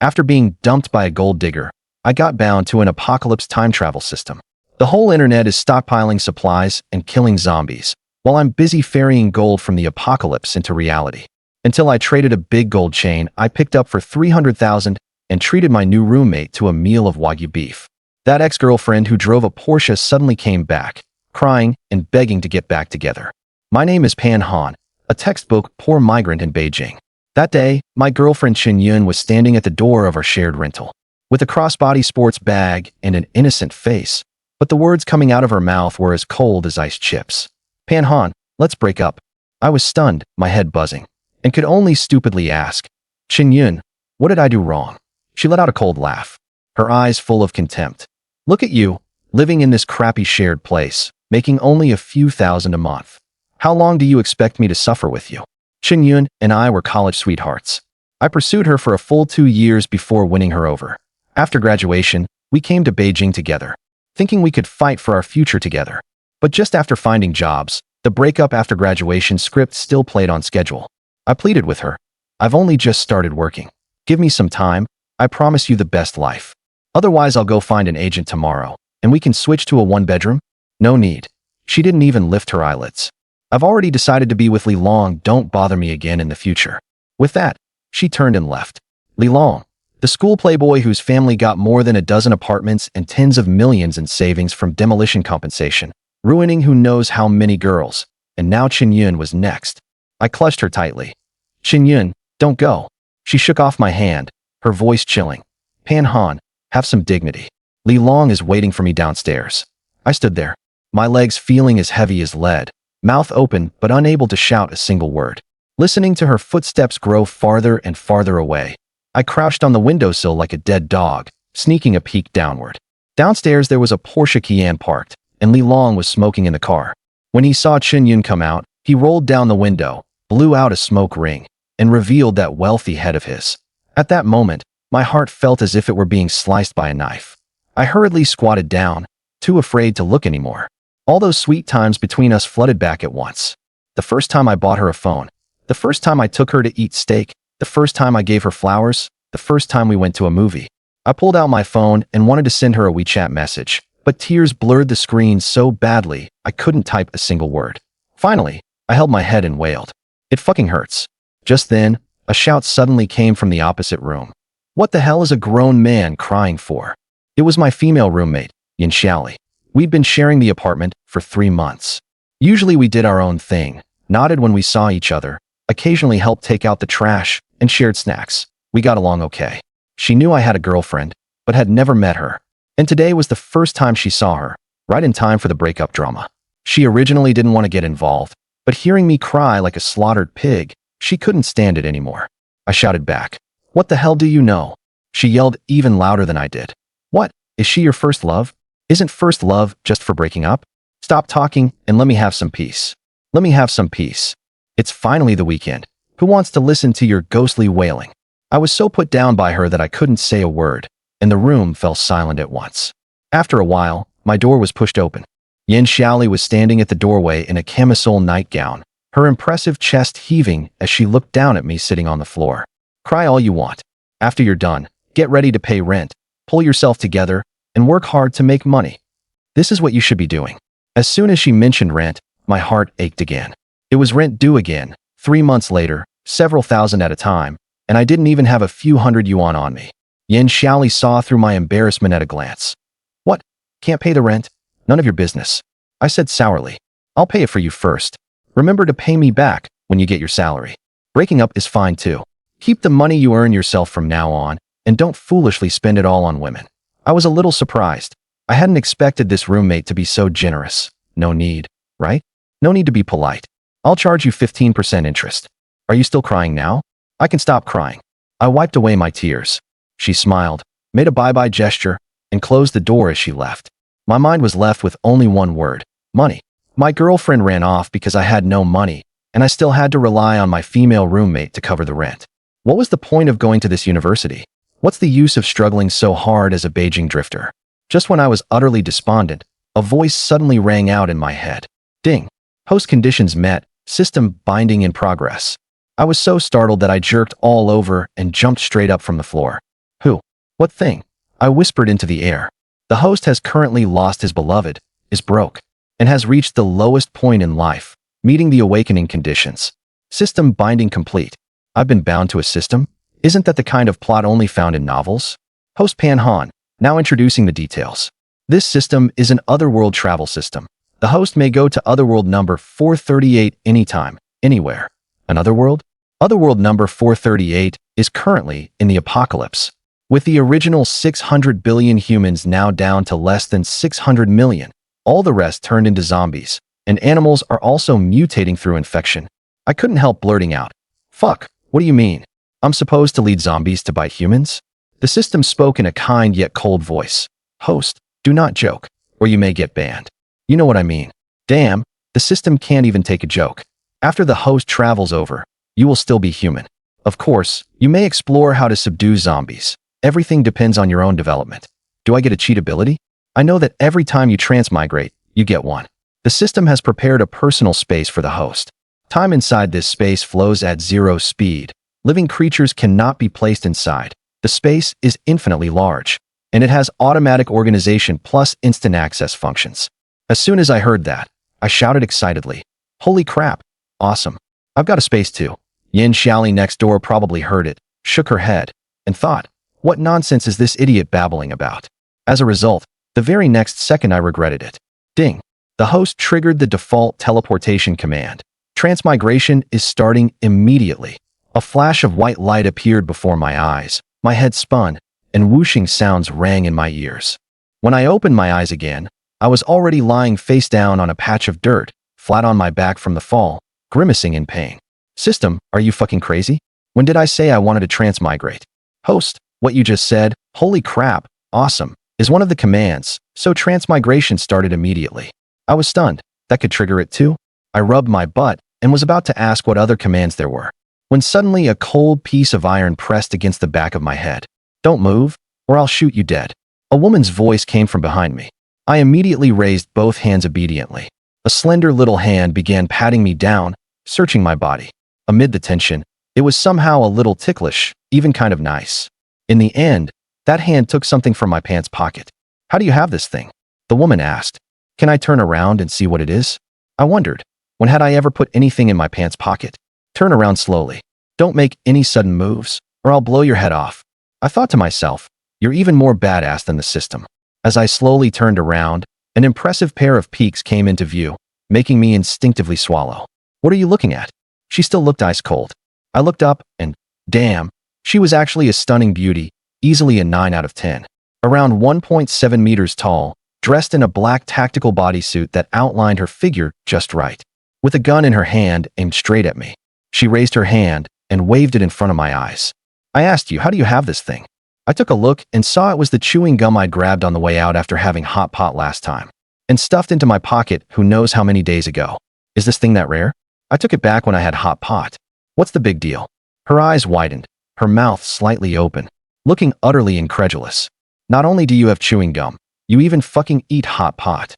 After being dumped by a gold digger, I got bound to an apocalypse time travel system. The whole internet is stockpiling supplies and killing zombies, while I'm busy ferrying gold from the apocalypse into reality. Until I traded a big gold chain I picked up for 300,000 and treated my new roommate to a meal of Wagyu beef. That ex-girlfriend who drove a Porsche suddenly came back, crying and begging to get back together. My name is Pan Han, a textbook poor migrant in Beijing. That day, my girlfriend Chen Yun was standing at the door of our shared rental, with a crossbody sports bag and an innocent face, but the words coming out of her mouth were as cold as ice chips. Pan Han, let's break up. I was stunned, my head buzzing, and could only stupidly ask, Chen Yun, what did I do wrong? She let out a cold laugh, her eyes full of contempt. Look at you, living in this crappy shared place, making only a few thousand a month. How long do you expect me to suffer with you? Chen Yun and I were college sweethearts. I pursued her for a full 2 years before winning her over. After graduation, we came to Beijing together, thinking we could fight for our future together. But just after finding jobs, the breakup after graduation script still played on schedule. I pleaded with her. I've only just started working. Give me some time. I promise you the best life. Otherwise, I'll go find an agent tomorrow, and we can switch to a one-bedroom? No need. She didn't even lift her eyelids. I've already decided to be with Li Long. Don't bother me again in the future. With that, she turned and left. Li Long, the school playboy whose family got more than a dozen apartments and tens of millions in savings from demolition compensation, ruining who knows how many girls, and now Chen Yun was next. I clutched her tightly. Chen Yun, don't go. She shook off my hand, her voice chilling. Pan Han, have some dignity. Li Long is waiting for me downstairs. I stood there, my legs feeling as heavy as lead, mouth open but unable to shout a single word. Listening to her footsteps grow farther and farther away, I crouched on the windowsill like a dead dog, sneaking a peek downward. Downstairs there was a Porsche Cayenne parked, and Li Long was smoking in the car. When he saw Chen Yun come out, he rolled down the window, blew out a smoke ring, and revealed that wealthy head of his. At that moment, my heart felt as if it were being sliced by a knife. I hurriedly squatted down, too afraid to look anymore. All those sweet times between us flooded back at once. The first time I bought her a phone, the first time I took her to eat steak, the first time I gave her flowers, the first time we went to a movie. I pulled out my phone and wanted to send her a WeChat message, but tears blurred the screen so badly I couldn't type a single word. Finally, I held my head and wailed. It fucking hurts. Just then, a shout suddenly came from the opposite room. What the hell is a grown man crying for? It was my female roommate, Yin Xiaoli. We'd been sharing the apartment for 3 months. Usually we did our own thing, nodded when we saw each other, occasionally helped take out the trash, and shared snacks. We got along okay. She knew I had a girlfriend, but had never met her. And today was the first time she saw her, right in time for the breakup drama. She originally didn't want to get involved, but hearing me cry like a slaughtered pig, she couldn't stand it anymore. I shouted back, "What the hell do you know?" She yelled even louder than I did. "What? Is she your first love? Isn't first love just for breaking up? Stop talking and let me have some peace. Let me have some peace. It's finally the weekend. Who wants to listen to your ghostly wailing?" I was so put down by her that I couldn't say a word, and the room fell silent at once. After a while, my door was pushed open. Yin Xiaoli was standing at the doorway in a camisole nightgown, her impressive chest heaving as she looked down at me sitting on the floor. "Cry all you want. After you're done, get ready to pay rent, pull yourself together, and work hard to make money. This is what you should be doing." As soon as she mentioned rent, my heart ached again. It was rent due again, 3 months later, several thousand at a time, and I didn't even have a few hundred yuan on me. Yin Xiaoli saw through my embarrassment at a glance. "What? Can't pay the rent? None of your business," I said sourly. "I'll pay it for you first. Remember to pay me back when you get your salary. Breaking up is fine too. Keep the money you earn yourself from now on, and don't foolishly spend it all on women." I was a little surprised. I hadn't expected this roommate to be so generous. No need, right? No need to be polite. "I'll charge you 15% interest. Are you still crying now? I can stop crying." I wiped away my tears. She smiled, made a bye-bye gesture, and closed the door as she left. My mind was left with only one word: money. My girlfriend ran off because I had no money, and I still had to rely on my female roommate to cover the rent. What was the point of going to this university? What's the use of struggling so hard as a Beijing drifter? Just when I was utterly despondent, a voice suddenly rang out in my head. Ding. Host conditions met, system binding in progress. I was so startled that I jerked all over and jumped straight up from the floor. Who? What thing? I whispered into the air. The host has currently lost his beloved, is broke, and has reached the lowest point in life, meeting the awakening conditions. System binding complete. I've been bound to a system? Isn't that the kind of plot only found in novels? Host Pan Han, now introducing the details. This system is an otherworld travel system. The host may go to otherworld number 438 anytime, anywhere. An otherworld? Otherworld number 438 is currently in the apocalypse, with the original 600 billion humans now down to less than 600 million. All the rest turned into zombies, and animals are also mutating through infection. I couldn't help blurting out, "Fuck, what do you mean? I'm supposed to lead zombies to bite humans?" The system spoke in a kind yet cold voice. "Host, do not joke, or you may get banned." You know what I mean. Damn, the system can't even take a joke. After the host travels over, you will still be human. Of course, you may explore how to subdue zombies. Everything depends on your own development. Do I get a cheat ability? I know that every time you transmigrate, you get one. The system has prepared a personal space for the host. Time inside this space flows at 0 speed. Living creatures cannot be placed inside. The space is infinitely large, and it has automatic organization plus instant access functions. As soon as I heard that, I shouted excitedly, "Holy crap, awesome. I've got a space too." Yin Xiaoli next door probably heard it, shook her head, and thought, "What nonsense is this idiot babbling about?" As a result, the very next second I regretted it. Ding. The host triggered the default teleportation command. Transmigration is starting immediately. A flash of white light appeared before my eyes. My head spun, and whooshing sounds rang in my ears. When I opened my eyes again, I was already lying face down on a patch of dirt, flat on my back from the fall, grimacing in pain. System, are you fucking crazy? When did I say I wanted to transmigrate? Host, what you just said, "Holy crap, awesome," is one of the commands, so transmigration started immediately. I was stunned. That could trigger it too? I rubbed my butt and was about to ask what other commands there were, when suddenly a cold piece of iron pressed against the back of my head. "Don't move, or I'll shoot you dead." A woman's voice came from behind me. I immediately raised both hands obediently. A slender little hand began patting me down, searching my body. Amid the tension, it was somehow a little ticklish, even kind of nice. In the end, that hand took something from my pants pocket. "How do you have this thing?" the woman asked. "Can I turn around and see what it is?" I wondered. When had I ever put anything in my pants pocket? "Turn around slowly. Don't make any sudden moves, or I'll blow your head off." I thought to myself, you're even more badass than the system. As I slowly turned around, an impressive pair of peaks came into view, making me instinctively swallow. "What are you looking at?" She still looked ice cold. I looked up and, damn, she was actually a stunning beauty, easily a 9 out of 10. Around 1.7 meters tall, dressed in a black tactical bodysuit that outlined her figure just right. With a gun in her hand aimed straight at me, she raised her hand and waved it in front of my eyes. "I asked you, how do you have this thing?" I took a look and saw it was the chewing gum I'd grabbed on the way out after having hot pot last time, and stuffed into my pocket who knows how many days ago. "Is this thing that rare?" I took it back when I had hot pot. "What's the big deal?" Her eyes widened, her mouth slightly open, looking utterly incredulous. "Not only do you have chewing gum, you even fucking eat hot pot."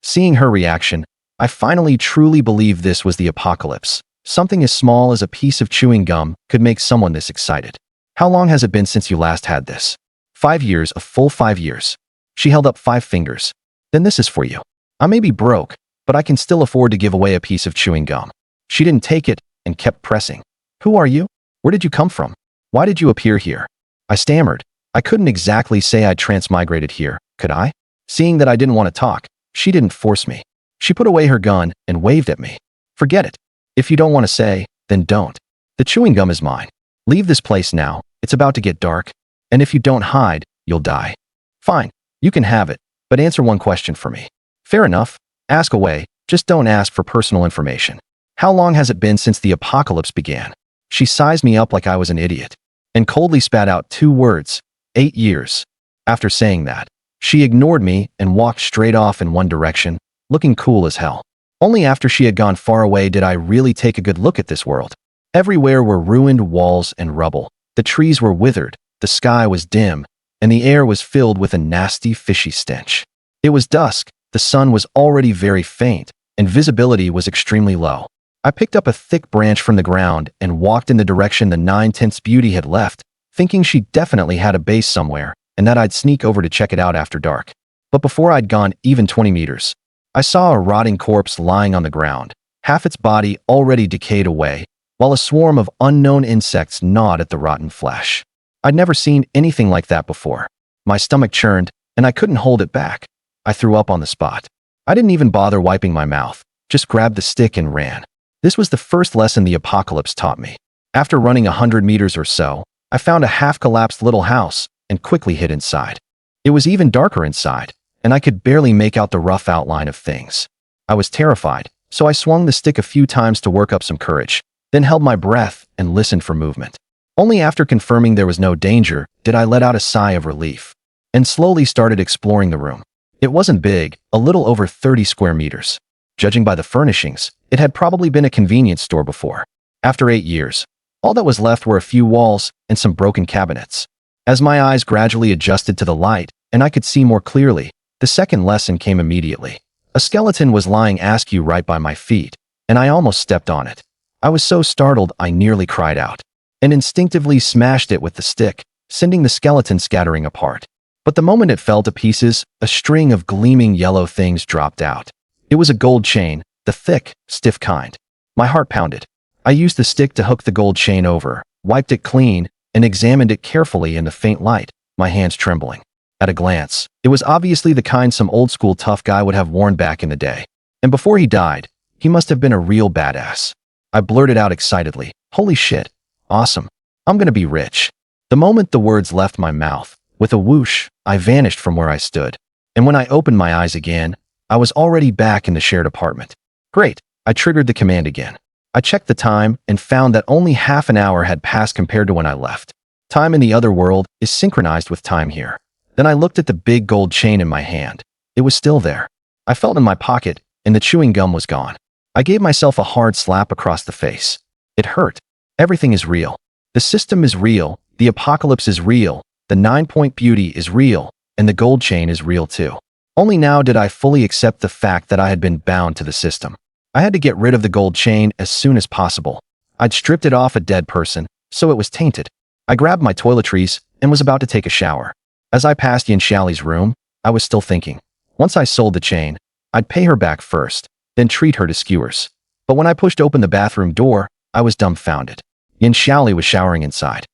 Seeing her reaction, I finally truly believed this was the apocalypse. Something as small as a piece of chewing gum could make someone this excited. "How long has it been since you last had this?" 5 years, a full 5 years. She held up 5 fingers. "Then this is for you. I may be broke, but I can still afford to give away a piece of chewing gum." She didn't take it and kept pressing. "Who are you? Where did you come from? Why did you appear here?" I stammered. I couldn't exactly say I'd transmigrated here, could I? Seeing that I didn't want to talk, she didn't force me. She put away her gun and waved at me. "Forget it. If you don't want to say, then don't. The chewing gum is mine. Leave this place now. It's about to get dark. And if you don't hide, you'll die." "Fine, you can have it, but answer one question for me." "Fair enough. Ask away. Just don't ask for personal information." "How long has it been since the apocalypse began?" She sized me up like I was an idiot, and coldly spat out 2 words, 8 years. After saying that, she ignored me and walked straight off in one direction, looking cool as hell. Only after she had gone far away did I really take a good look at this world. Everywhere were ruined walls and rubble. The trees were withered, the sky was dim, and the air was filled with a nasty, fishy stench. It was dusk, the sun was already very faint, and visibility was extremely low. I picked up a thick branch from the ground and walked in the direction the 9/10 beauty had left, thinking she definitely had a base somewhere and that I'd sneak over to check it out after dark. But before I'd gone even 20 meters, I saw a rotting corpse lying on the ground, half its body already decayed away, while a swarm of unknown insects gnawed at the rotten flesh. I'd never seen anything like that before. My stomach churned, and I couldn't hold it back. I threw up on the spot. I didn't even bother wiping my mouth, just grabbed the stick and ran. This was the first lesson the apocalypse taught me. After running 100 meters or so, I found a half-collapsed little house and quickly hid inside. It was even darker inside, and I could barely make out the rough outline of things. I was terrified, so I swung the stick a few times to work up some courage, then held my breath and listened for movement. Only after confirming there was no danger did I let out a sigh of relief, and slowly started exploring the room. It wasn't big, a little over 30 square meters. Judging by the furnishings, it had probably been a convenience store before. After 8 years, all that was left were a few walls and some broken cabinets. As my eyes gradually adjusted to the light and I could see more clearly, the second lesson came immediately. A skeleton was lying askew right by my feet, and I almost stepped on it. I was so startled I nearly cried out, and instinctively smashed it with the stick, sending the skeleton scattering apart. But the moment it fell to pieces, a string of gleaming yellow things dropped out. It was a gold chain, the thick, stiff kind. My heart pounded. I used the stick to hook the gold chain over, wiped it clean, and examined it carefully in the faint light, my hands trembling. At a glance, it was obviously the kind some old-school tough guy would have worn back in the day. And before he died, he must have been a real badass. I blurted out excitedly, "Holy shit, awesome. I'm gonna be rich." The moment the words left my mouth, with a whoosh, I vanished from where I stood. And when I opened my eyes again, I was already back in the shared apartment. Great, I triggered the command again. I checked the time and found that only half an hour had passed compared to when I left. Time in the other world is synchronized with time here. Then I looked at the big gold chain in my hand. It was still there. I felt in my pocket, and the chewing gum was gone. I gave myself a hard slap across the face. It hurt. Everything is real. The system is real, the apocalypse is real, the 9-point beauty is real, and the gold chain is real too. Only now did I fully accept the fact that I had been bound to the system. I had to get rid of the gold chain as soon as possible. I'd stripped it off a dead person, so it was tainted. I grabbed my toiletries and was about to take a shower. As I passed Yin Xiaoli's room, I was still thinking. Once I sold the chain, I'd pay her back first, then treat her to skewers. But when I pushed open the bathroom door, I was dumbfounded. Yin Xiaoli was showering inside.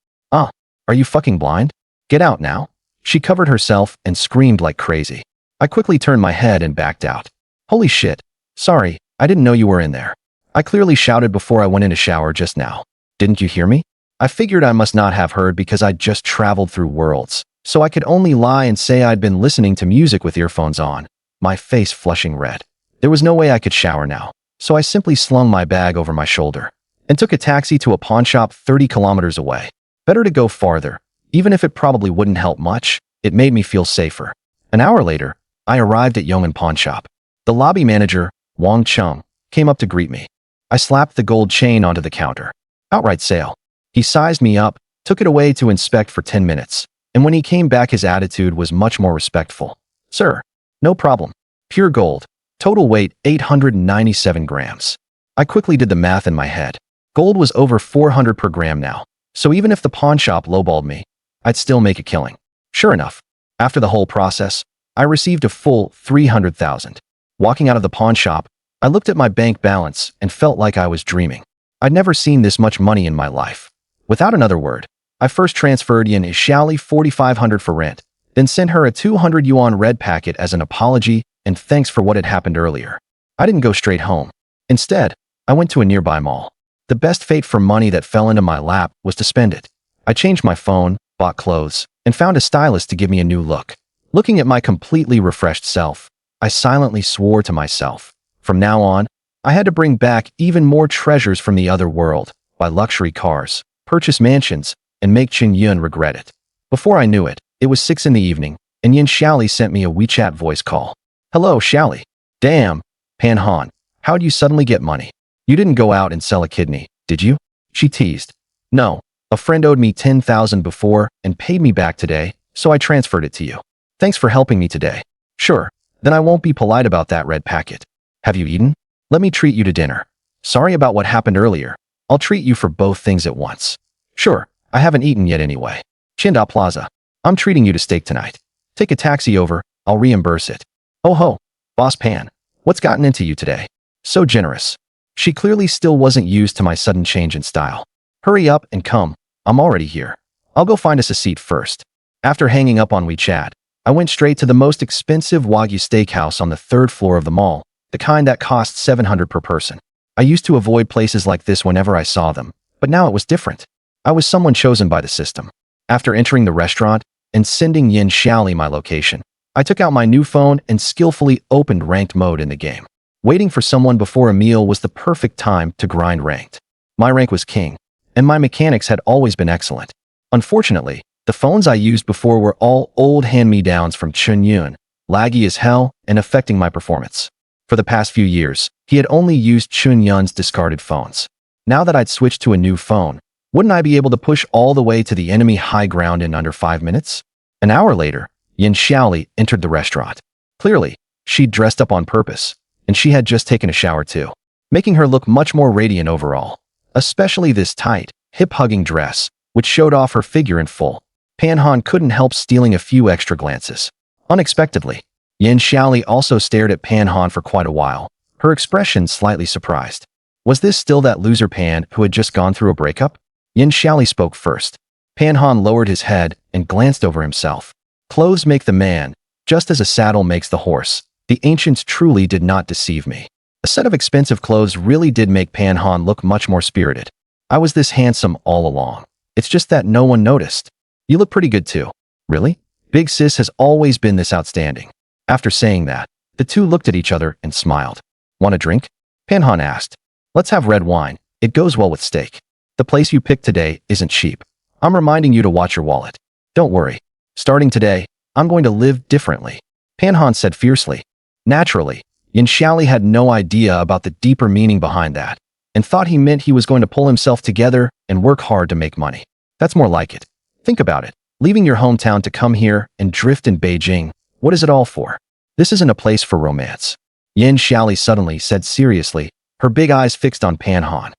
Are you fucking blind? Get out now." She covered herself and screamed like crazy. I quickly turned my head and backed out. "Holy shit. Sorry, I didn't know you were in there. I clearly shouted before I went in to shower just now. Didn't you hear me?" I figured I must not have heard because I'd just traveled through worlds, so I could only lie and say I'd been listening to music with earphones on, my face flushing red. There was no way I could shower now, so I simply slung my bag over my shoulder and took a taxi to a pawnshop 30 kilometers away. Better to go farther, even if it probably wouldn't help much. It made me feel safer. An hour later, I arrived at Yong'an Pawnshop. The lobby manager, Wang Chung, came up to greet me. I slapped the gold chain onto the counter. Outright sale. He sized me up, took it away to inspect for 10 minutes, and when he came back his attitude was much more respectful. "Sir, no problem. Pure gold. Total weight 897 grams. I quickly did the math in my head. Gold was over 400 per gram now, so even if the pawn shop lowballed me, I'd still make a killing. Sure enough, after the whole process, I received a full 300,000. Walking out of the pawn shop, I looked at my bank balance and felt like I was dreaming. I'd never seen this much money in my life. Without another word, I first transferred Yin Xiaoli 4,500 for rent, then sent her a 200 yuan red packet as an apology and thanks for what had happened earlier. I didn't go straight home. Instead, I went to a nearby mall. The best fate for money that fell into my lap was to spend it. I changed my phone, bought clothes, and found a stylist to give me a new look. Looking at my completely refreshed self, I silently swore to myself. From now on, I had to bring back even more treasures from the other world, buy luxury cars, purchase mansions, and make Qin Yun regret it. Before I knew it, it was 6 in the evening, and Yin Xiaoli sent me a WeChat voice call. "Hello, Xiaoli. Damn, Pan Han, how'd you suddenly get money? You didn't go out and sell a kidney, did you?" She teased. "No, a friend owed me 10,000 before and paid me back today, so I transferred it to you. Thanks for helping me today." "Sure, then I won't be polite about that red packet. Have you eaten? Let me treat you to dinner. Sorry about what happened earlier. I'll treat you for both things at once." "Sure, I haven't eaten yet anyway." Chinda Plaza. I'm treating you to steak tonight. Take a taxi over, I'll reimburse it. Oh ho, Boss Pan. What's gotten into you today? So generous. She clearly still wasn't used to my sudden change in style. Hurry up and come, I'm already here. I'll go find us a seat first. After hanging up on WeChat, I went straight to the most expensive Wagyu steakhouse on the 3rd floor of the mall, the kind that costs $700 per person. I used to avoid places like this whenever I saw them, but now it was different. I was someone chosen by the system. After entering the restaurant and sending Yin Xiaoli my location, I took out my new phone and skillfully opened ranked mode in the game. Waiting for someone before a meal was the perfect time to grind ranked. My rank was king, and my mechanics had always been excellent. Unfortunately, the phones I used before were all old hand-me-downs from Chun Yun, laggy as hell and affecting my performance. For the past few years, he had only used Chun Yun's discarded phones. Now that I'd switched to a new phone, wouldn't I be able to push all the way to the enemy high ground in under 5 minutes? An hour later, Yin Xiaoli entered the restaurant. Clearly, she'd dressed up on purpose, and she had just taken a shower too, making her look much more radiant overall, especially this tight, hip-hugging dress, which showed off her figure in full. Pan Han couldn't help stealing a few extra glances. Unexpectedly, Yin Xiaoli also stared at Pan Han for quite a while, her expression slightly surprised. Was this still that loser Pan who had just gone through a breakup? Yin Xiaoli spoke first. Pan Han lowered his head and glanced over himself. Clothes make the man, just as a saddle makes the horse. The ancients truly did not deceive me. A set of expensive clothes really did make Pan Han look much more spirited. I was this handsome all along. It's just that no one noticed. You look pretty good too. Really? Big Sis has always been this outstanding. After saying that, the two looked at each other and smiled. Want a drink? Pan Han asked. Let's have red wine. It goes well with steak. The place you picked today isn't cheap. I'm reminding you to watch your wallet. Don't worry. Starting today, I'm going to live differently. Pan Han said fiercely. Naturally, Yin Xiaoli had no idea about the deeper meaning behind that, and thought he meant he was going to pull himself together and work hard to make money. That's more like it. Think about it. Leaving your hometown to come here and drift in Beijing, what is it all for? This isn't a place for romance. Yin Xiaoli suddenly said seriously, her big eyes fixed on Pan Han.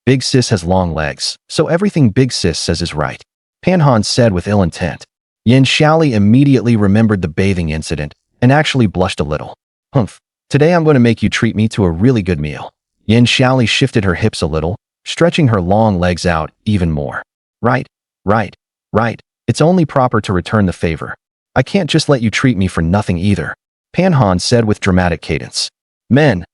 Big Sis has long legs, so everything Big Sis says is right. Pan Han said with ill intent. Yin Xiaoli immediately remembered the bathing incident and actually blushed a little. Humph. Today I'm going to make you treat me to a really good meal. Yin Xiaoli shifted her hips a little, stretching her long legs out even more. Right. It's only proper to return the favor. I can't just let you treat me for nothing either. Pan Han said with dramatic cadence. Men,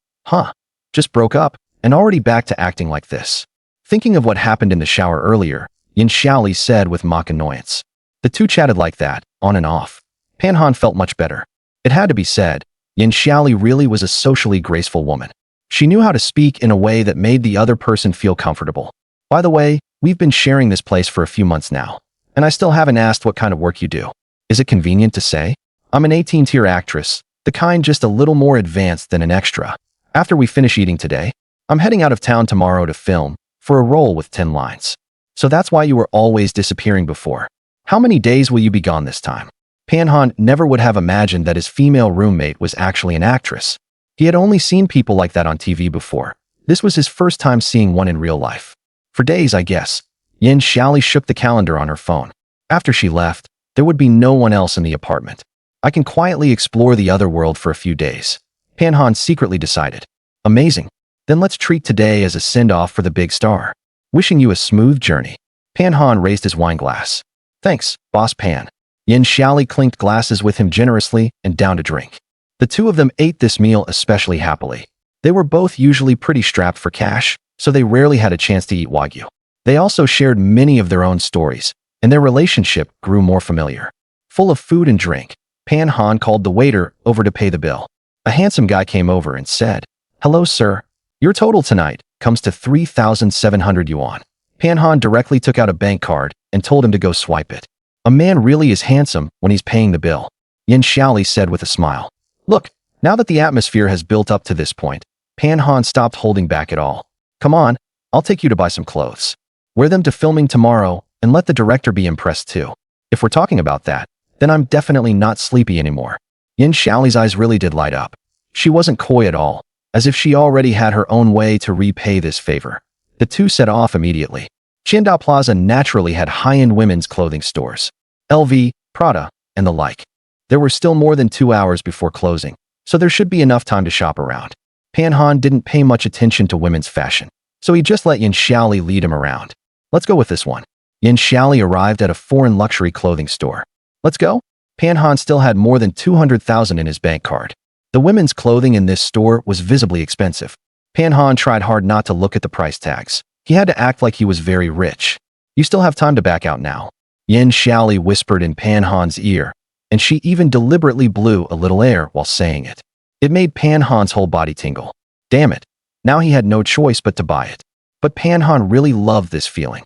just broke up and already back to acting like this. Thinking of what happened in the shower earlier, Yin Xiaoli said with mock annoyance. The two chatted like that, on and off. Pan Han felt much better. It had to be said, Yin Xiaoli really was a socially graceful woman. She knew how to speak in a way that made the other person feel comfortable. By the way, we've been sharing this place for a few months now, and I still haven't asked what kind of work you do. Is it convenient to say? I'm an 18-tier actress, the kind just a little more advanced than an extra. After we finish eating today, I'm heading out of town tomorrow to film, for a role with 10 lines. So that's why you were always disappearing before. How many days will you be gone this time? Pan Han never would have imagined that his female roommate was actually an actress. He had only seen people like that on TV before. This was his first time seeing one in real life. For days, I guess. Yin Xiaoli shook the calendar on her phone. After she left, there would be no one else in the apartment. I can quietly explore the other world for a few days. Pan Han secretly decided. Amazing. Then let's treat today as a send-off for the big star. Wishing you a smooth journey. Pan Han raised his wine glass. Thanks, Boss Pan. Yin Xiaoli clinked glasses with him generously and downed a drink. The two of them ate this meal especially happily. They were both usually pretty strapped for cash, so they rarely had a chance to eat Wagyu. They also shared many of their own stories, and their relationship grew more familiar. Full of food and drink, Pan Han called the waiter over to pay the bill. A handsome guy came over and said, "Hello, sir. Your total tonight comes to 3,700 yuan. Pan Han directly took out a bank card and told him to go swipe it. A man really is handsome when he's paying the bill. Yin Xiaoli said with a smile. Look, now that the atmosphere has built up to this point, Pan Han stopped holding back at all. Come on, I'll take you to buy some clothes. Wear them to filming tomorrow and let the director be impressed too. If we're talking about that, then I'm definitely not sleepy anymore. Yin Xiaoli's eyes really did light up. She wasn't coy at all, as if she already had her own way to repay this favor. The two set off immediately. Qiandao Plaza naturally had high-end women's clothing stores. LV, Prada, and the like. There were still more than 2 hours before closing, so there should be enough time to shop around. Pan Han didn't pay much attention to women's fashion, so he just let Yin Xiaoli lead him around. Let's go with this one. Yin Xiaoli arrived at a foreign luxury clothing store. Let's go? Pan Han still had more than 200,000 in his bank card. The women's clothing in this store was visibly expensive. Pan Han tried hard not to look at the price tags. He had to act like he was very rich. You still have time to back out now. Yin Xiaoli whispered in Pan Han's ear, and she even deliberately blew a little air while saying it. It made Pan Han's whole body tingle. Damn it. Now he had no choice but to buy it. But Pan Han really loved this feeling.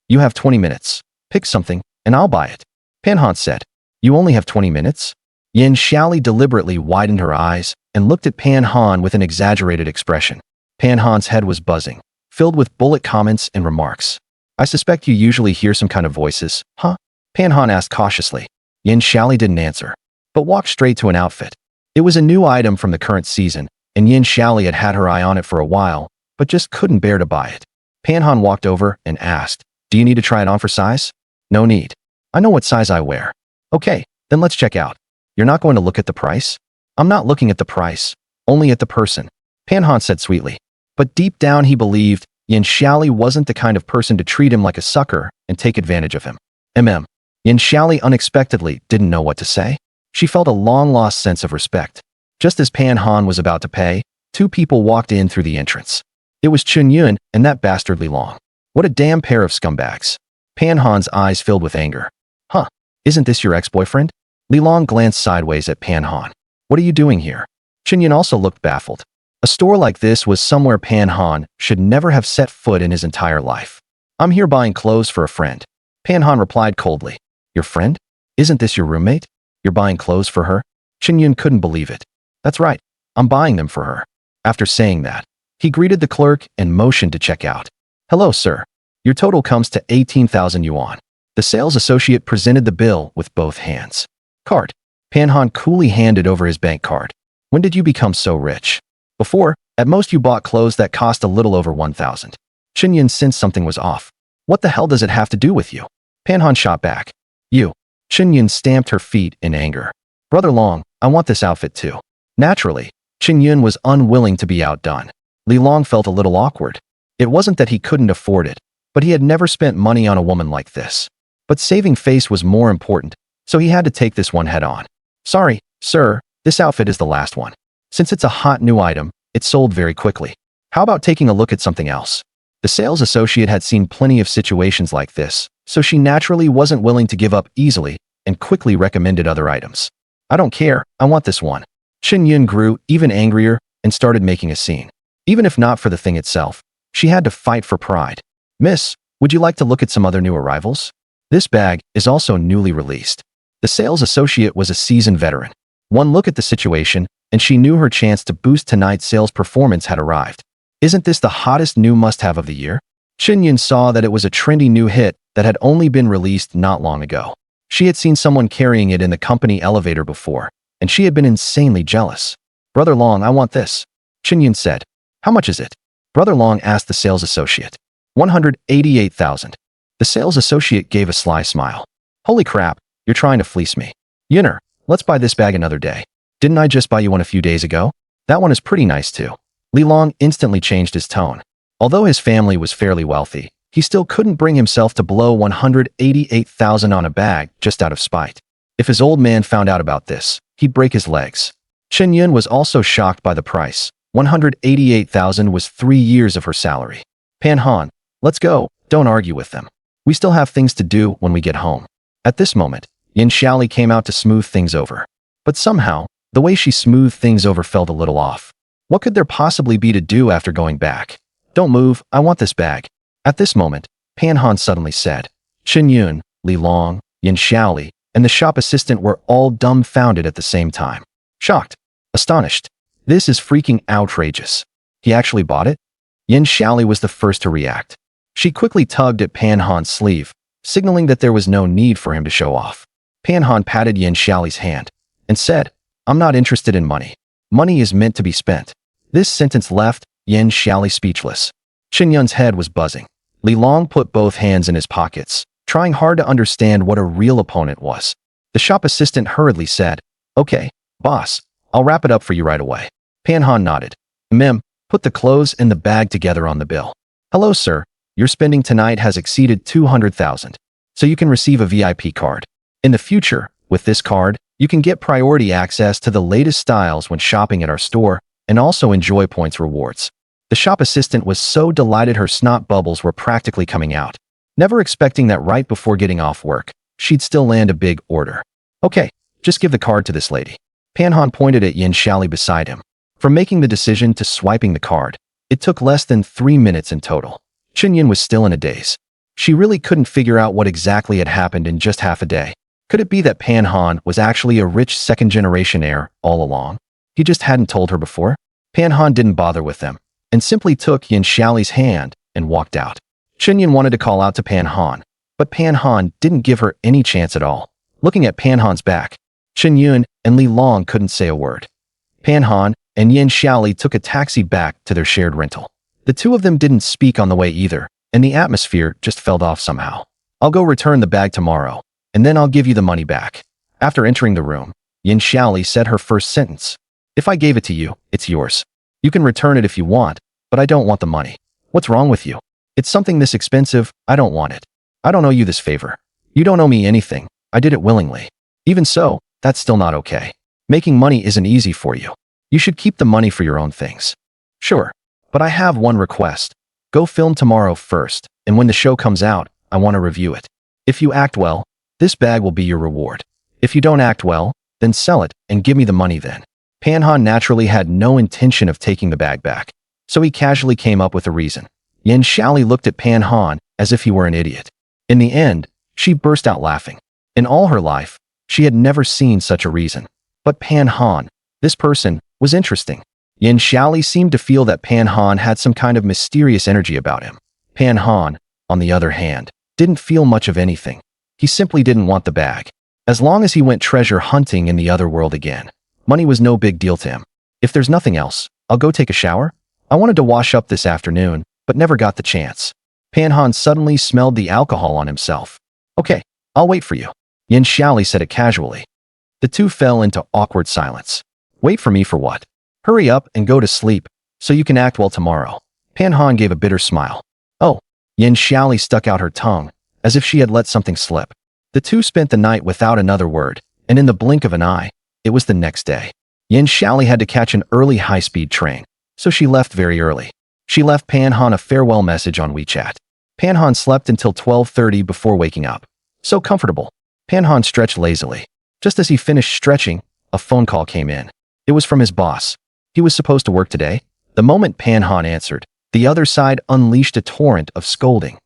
You have 20 minutes. Pick something, and I'll buy it. Pan Han said. You only have 20 minutes? Yin Xiaoli deliberately widened her eyes and looked at Pan Han with an exaggerated expression. Pan Han's head was buzzing, filled with bullet comments and remarks. I suspect you usually hear some kind of voices, huh? Pan Han asked cautiously. Yin Xiaoli didn't answer, but walked straight to an outfit. It was a new item from the current season, and Yin Xiaoli had had her eye on it for a while, but just couldn't bear to buy it. Pan Han walked over and asked, Do you need to try it on for size? No need. I know what size I wear. Okay, then let's check out. You're not going to look at the price? I'm not looking at the price, only at the person, Pan Han said sweetly. But deep down he believed Yin Xiaoli wasn't the kind of person to treat him like a sucker and take advantage of him. Yin Xiaoli unexpectedly didn't know what to say. She felt a long-lost sense of respect. Just as Pan Han was about to pay, 2 people walked in through the entrance. It was Chun Yun and that bastard Li Long. What a damn pair of scumbags. Pan Han's eyes filled with anger. Huh, isn't this your ex-boyfriend? Li Long glanced sideways at Pan Han. What are you doing here? Chun Yun also looked baffled. A store like this was somewhere Pan Han should never have set foot in his entire life. I'm here buying clothes for a friend. Pan Han replied coldly. Your friend? Isn't this your roommate? You're buying clothes for her? Chun Yun couldn't believe it. That's right. I'm buying them for her. After saying that, he greeted the clerk and motioned to check out. Hello, sir. Your total comes to 18,000 yuan. The sales associate presented the bill with both hands. Card. Pan Han coolly handed over his bank card. When did you become so rich? Before, at most you bought clothes that cost a little over 1,000. Chun Yun sensed something was off. What the hell does it have to do with you? Pan Han shot back. You. Chun Yun stamped her feet in anger. Brother Long, I want this outfit too. Naturally, Chun Yun was unwilling to be outdone. Li Long felt a little awkward. It wasn't that he couldn't afford it, but he had never spent money on a woman like this. But saving face was more important, so he had to take this one head on. Sorry, sir, this outfit is the last one. Since it's a hot new item, it sold very quickly. How about taking a look at something else? The sales associate had seen plenty of situations like this, so she naturally wasn't willing to give up easily and quickly recommended other items. I don't care, I want this one. Chun Yun grew even angrier and started making a scene. Even if not for the thing itself, she had to fight for pride. Miss, would you like to look at some other new arrivals? This bag is also newly released. The sales associate was a seasoned veteran. One look at the situation, and she knew her chance to boost tonight's sales performance had arrived. Isn't this the hottest new must-have of the year? Chun Yun saw that it was a trendy new hit that had only been released not long ago. She had seen someone carrying it in the company elevator before, and she had been insanely jealous. Brother Long, I want this. Chun Yun said. How much is it? Brother Long asked the sales associate. 188,000. The sales associate gave a sly smile. Holy crap, you're trying to fleece me. Yunner, let's buy this bag another day. Didn't I just buy you one a few days ago? That one is pretty nice too. Li Long instantly changed his tone. Although his family was fairly wealthy, he still couldn't bring himself to blow 188,000 on a bag just out of spite. If his old man found out about this, he'd break his legs. Chun Yun was also shocked by the price. 188,000 was 3 years of her salary. Pan Han, let's go, don't argue with them. We still have things to do when we get home. At this moment, Yin Xiaoli came out to smooth things over. But somehow, the way she smoothed things over felt a little off. What could there possibly be to do after going back? Don't move, I want this bag. At this moment, Pan Han suddenly said. Chun Yun, Li Long, Yin Xiaoli, and the shop assistant were all dumbfounded at the same time. Shocked. Astonished. This is freaking outrageous. He actually bought it? Yin Xiaoli was the first to react. She quickly tugged at Pan Han's sleeve, signaling that there was no need for him to show off. Pan Han patted Yin Xiaoli's hand and said, I'm not interested in money. Money is meant to be spent. This sentence left Yin Xiaoli speechless. Chun Yun's head was buzzing. Li Long put both hands in his pockets, trying hard to understand what a real opponent was. The shop assistant hurriedly said, "Okay, boss, I'll wrap it up for you right away." Pan Han nodded. Mim, put the clothes and the bag together on the bill. "Hello, sir. Your spending tonight has exceeded 200,000, so you can receive a VIP card. In the future, with this card, you can get priority access to the latest styles when shopping at our store and also enjoy points rewards." The shop assistant was so delighted her snot bubbles were practically coming out, never expecting that right before getting off work, she'd still land a big order. "Okay, just give the card to this lady." Pan Han pointed at Yin Xiaoli beside him. From making the decision to swiping the card, it took less than 3 minutes in total. Chen Yin was still in a daze. She really couldn't figure out what exactly had happened in just half a day. Could it be that Pan Han was actually a rich second-generation heir all along? He just hadn't told her before? Pan Han didn't bother with them, and simply took Yin Xiaoli's hand and walked out. Chen Yin wanted to call out to Pan Han, but Pan Han didn't give her any chance at all. Looking at Pan Han's back, Chen Yun and Li Long couldn't say a word. Pan Han and Yin Xiaoli took a taxi back to their shared rental. The two of them didn't speak on the way either, and the atmosphere just fell off somehow. "I'll go return the bag tomorrow, and then I'll give you the money back." After entering the room, Yin Xiaoli said her first sentence. "If I gave it to you, it's yours. You can return it if you want, but I don't want the money." "What's wrong with you? It's something this expensive, I don't want it. I don't owe you this favor. You don't owe me anything, I did it willingly." "Even so, that's still not okay. Making money isn't easy for you. You should keep the money for your own things." "Sure, but I have one request. Go film tomorrow first, and when the show comes out, I want to review it. If you act well, this bag will be your reward. If you don't act well, then sell it and give me the money then." Pan Han naturally had no intention of taking the bag back, so he casually came up with a reason. Yin Xiaoli looked at Pan Han as if he were an idiot. In the end, she burst out laughing. In all her life, she had never seen such a reason. But Pan Han, this person, was interesting. Yin Xiaoli seemed to feel that Pan Han had some kind of mysterious energy about him. Pan Han, on the other hand, didn't feel much of anything. He simply didn't want the bag. As long as he went treasure hunting in the other world again, money was no big deal to him. "If there's nothing else, I'll go take a shower. I wanted to wash up this afternoon, but never got the chance." Pan Han suddenly smelled the alcohol on himself. "Okay, I'll wait for you." Yin Xiaoli said it casually. The two fell into awkward silence. "Wait for me for what? Hurry up and go to sleep, so you can act well tomorrow." Pan Han gave a bitter smile. "Oh." Yin Xiaoli stuck out her tongue, as if she had let something slip. The two spent the night without another word, and in the blink of an eye, it was the next day. Yin Xiaoli had to catch an early high-speed train, so she left very early. She left Pan Han a farewell message on WeChat. Pan Han slept until 12:30 before waking up. So comfortable. Pan Han stretched lazily. Just as he finished stretching, a phone call came in. It was from his boss. He was supposed to work today. The moment Pan Han answered, the other side unleashed a torrent of scolding.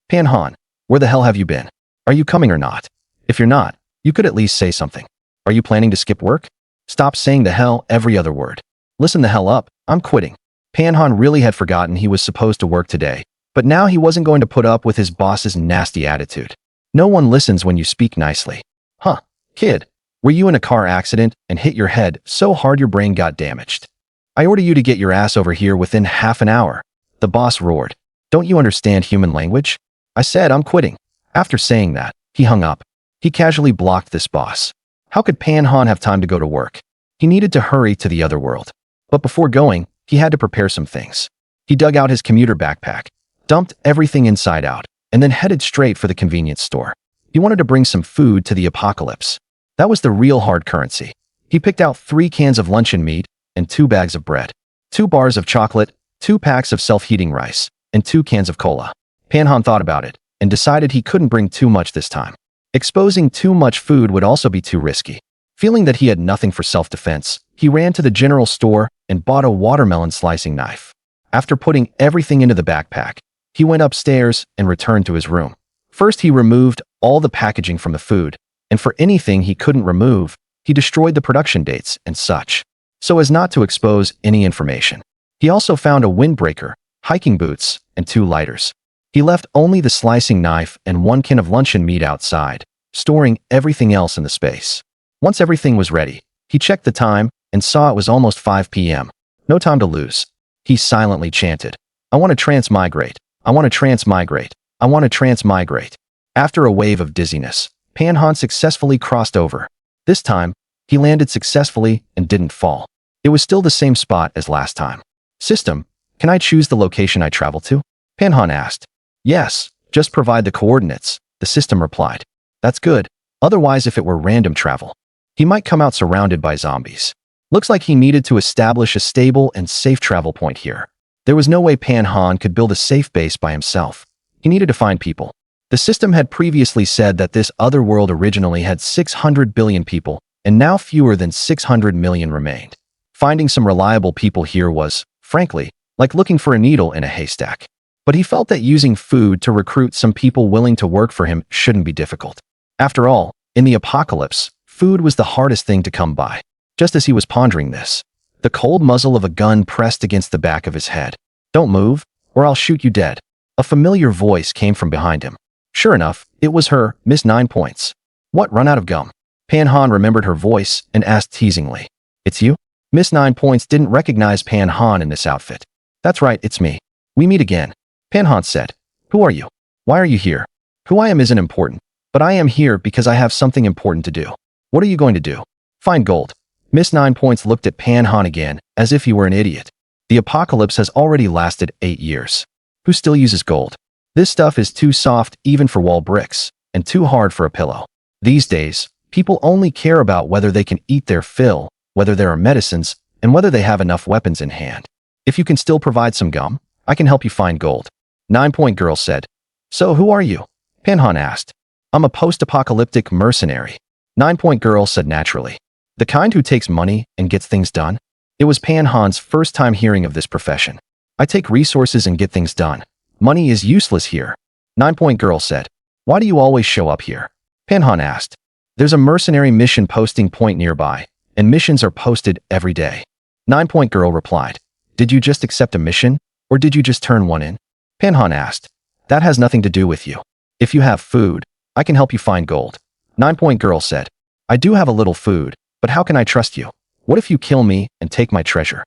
"Pan Han, where the hell have you been? Are you coming or not? If you're not, you could at least say something. Are you planning to skip work? Stop saying the hell every other word. Listen the hell up, I'm quitting." Pan Han really had forgotten he was supposed to work today, but now he wasn't going to put up with his boss's nasty attitude. No one listens when you speak nicely. "Huh, kid, were you in a car accident and hit your head so hard your brain got damaged? I order you to get your ass over here within half an hour." The boss roared. "Don't you understand human language? I said I'm quitting." After saying that, he hung up. He casually blocked this boss. How could Pan Han have time to go to work? He needed to hurry to the other world. But before going, he had to prepare some things. He dug out his commuter backpack, dumped everything inside out, and then headed straight for the convenience store. He wanted to bring some food to the apocalypse. That was the real hard currency. He picked out 3 cans of luncheon meat and 2 bags of bread, 2 bars of chocolate, 2 packs of self-heating rice, and 2 cans of cola. Pan Han thought about it and decided he couldn't bring too much this time. Exposing too much food would also be too risky. Feeling that he had nothing for self-defense, he ran to the general store and bought a watermelon slicing knife. After putting everything into the backpack, he went upstairs and returned to his room. First, he removed all the packaging from the food, and for anything he couldn't remove, he destroyed the production dates and such, so as not to expose any information. He also found a windbreaker, hiking boots, and 2 lighters. He left only the slicing knife and 1 can of luncheon meat outside, storing everything else in the space. Once everything was ready, he checked the time and saw it was almost 5 p.m. No time to lose. He silently chanted, "I want to transmigrate. I want to transmigrate. I want to transmigrate. After a wave of dizziness, Pan Han successfully crossed over. This time, he landed successfully and didn't fall. It was still the same spot as last time. System, can I choose the location I travel to? Pan Han asked. Yes, just provide the coordinates, the system replied. That's good. Otherwise, if it were random travel, he might come out surrounded by zombies. Looks like he needed to establish a stable and safe travel point here. There was no way Pan Han could build a safe base by himself. He needed to find people. The system had previously said that this other world originally had 600 billion people, and now fewer than 600 million remained. Finding some reliable people here was, frankly, like looking for a needle in a haystack. But he felt that using food to recruit some people willing to work for him shouldn't be difficult. After all, in the apocalypse, food was the hardest thing to come by. Just as he was pondering this, the cold muzzle of a gun pressed against the back of his head. Don't move, or I'll shoot you dead. A familiar voice came from behind him. Sure enough, it was her, Miss 9 Points. What, run out of gum? Pan Han remembered her voice and asked teasingly. It's you? Miss 9 Points didn't recognize Pan Han in this outfit. That's right, it's me. We meet again. Pan Han said. Who are you? Why are you here? Who I am isn't important, but I am here because I have something important to do. What are you going to do? Find gold. Miss 9 Points looked at Pan Han again, as if he were an idiot. The apocalypse has already lasted 8 years. Who still uses gold? This stuff is too soft even for wall bricks, and too hard for a pillow. These days, people only care about whether they can eat their fill, whether there are medicines, and whether they have enough weapons in hand. If you can still provide some gum, I can help you find gold. 9 Point Girl said. So who are you? Pan Han asked. I'm a post-apocalyptic mercenary. 9 Point Girl said naturally. The kind who takes money and gets things done? It was Pan Han's first time hearing of this profession. I take resources and get things done. Money is useless here. 9 Point Girl said. Why do you always show up here? Pan Han asked. There's a mercenary mission posting point nearby, and missions are posted every day. 9 Point Girl replied. Did you just accept a mission, or did you just turn one in? Pan Han asked. That has nothing to do with you. If you have food, I can help you find gold. 9 Point Girl said. I do have a little food, but how can I trust you? What if you kill me and take my treasure?